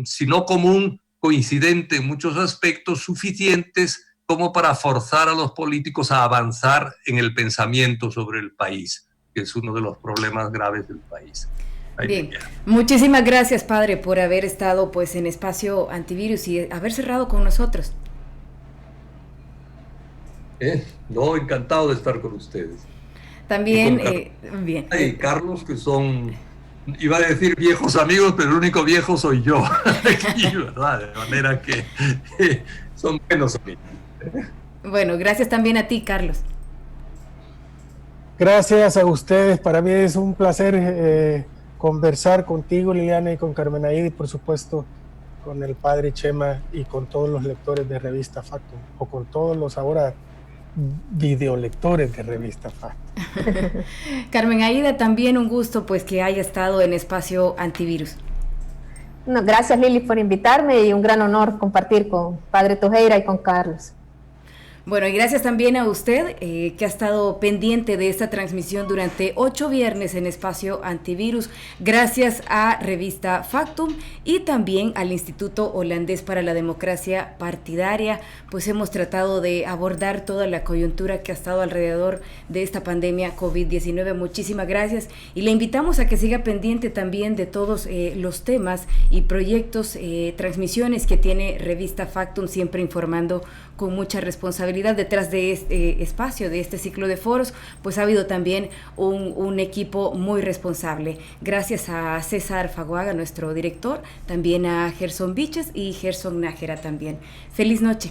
si no común, coincidente en muchos aspectos, suficientes como para forzar a los políticos a avanzar en el pensamiento sobre el país, que es uno de los problemas graves del país. Bien, muchísimas gracias, padre, por haber estado pues en Espacio Antivirus y haber cerrado con nosotros. No, encantado de estar con ustedes. También, bien. Y Carlos, que son, iba a decir viejos amigos, pero el único viejo soy yo aquí, ¿verdad? De manera que son buenos amigos. Bueno, gracias también a ti, Carlos. Gracias a ustedes, para mí es un placer conversar contigo, Liliana, y con Carmen Aida, y por supuesto con el padre Chema y con todos los lectores de Revista Factum, o con todos los ahora videolectores de Revista Factum. Carmen Aida, también un gusto pues que haya estado en Espacio Antivirus. No, gracias, Lili, por invitarme y un gran honor compartir con padre Tojeira y con Carlos. Bueno, y gracias también a usted que ha estado pendiente de esta transmisión durante 8 viernes en Espacio Antivirus. Gracias a Revista Factum y también al Instituto Holandés para la Democracia Partidaria. Pues hemos tratado de abordar toda la coyuntura que ha estado alrededor de esta pandemia COVID-19. Muchísimas gracias y le invitamos a que siga pendiente también de todos los temas y proyectos, transmisiones que tiene Revista Factum, siempre informando con mucha responsabilidad. Detrás de este espacio, de este ciclo de foros, pues ha habido también un equipo muy responsable. Gracias a César Faguaga, nuestro director, también a Gerson Viches y Gerson Nájera también. Feliz noche.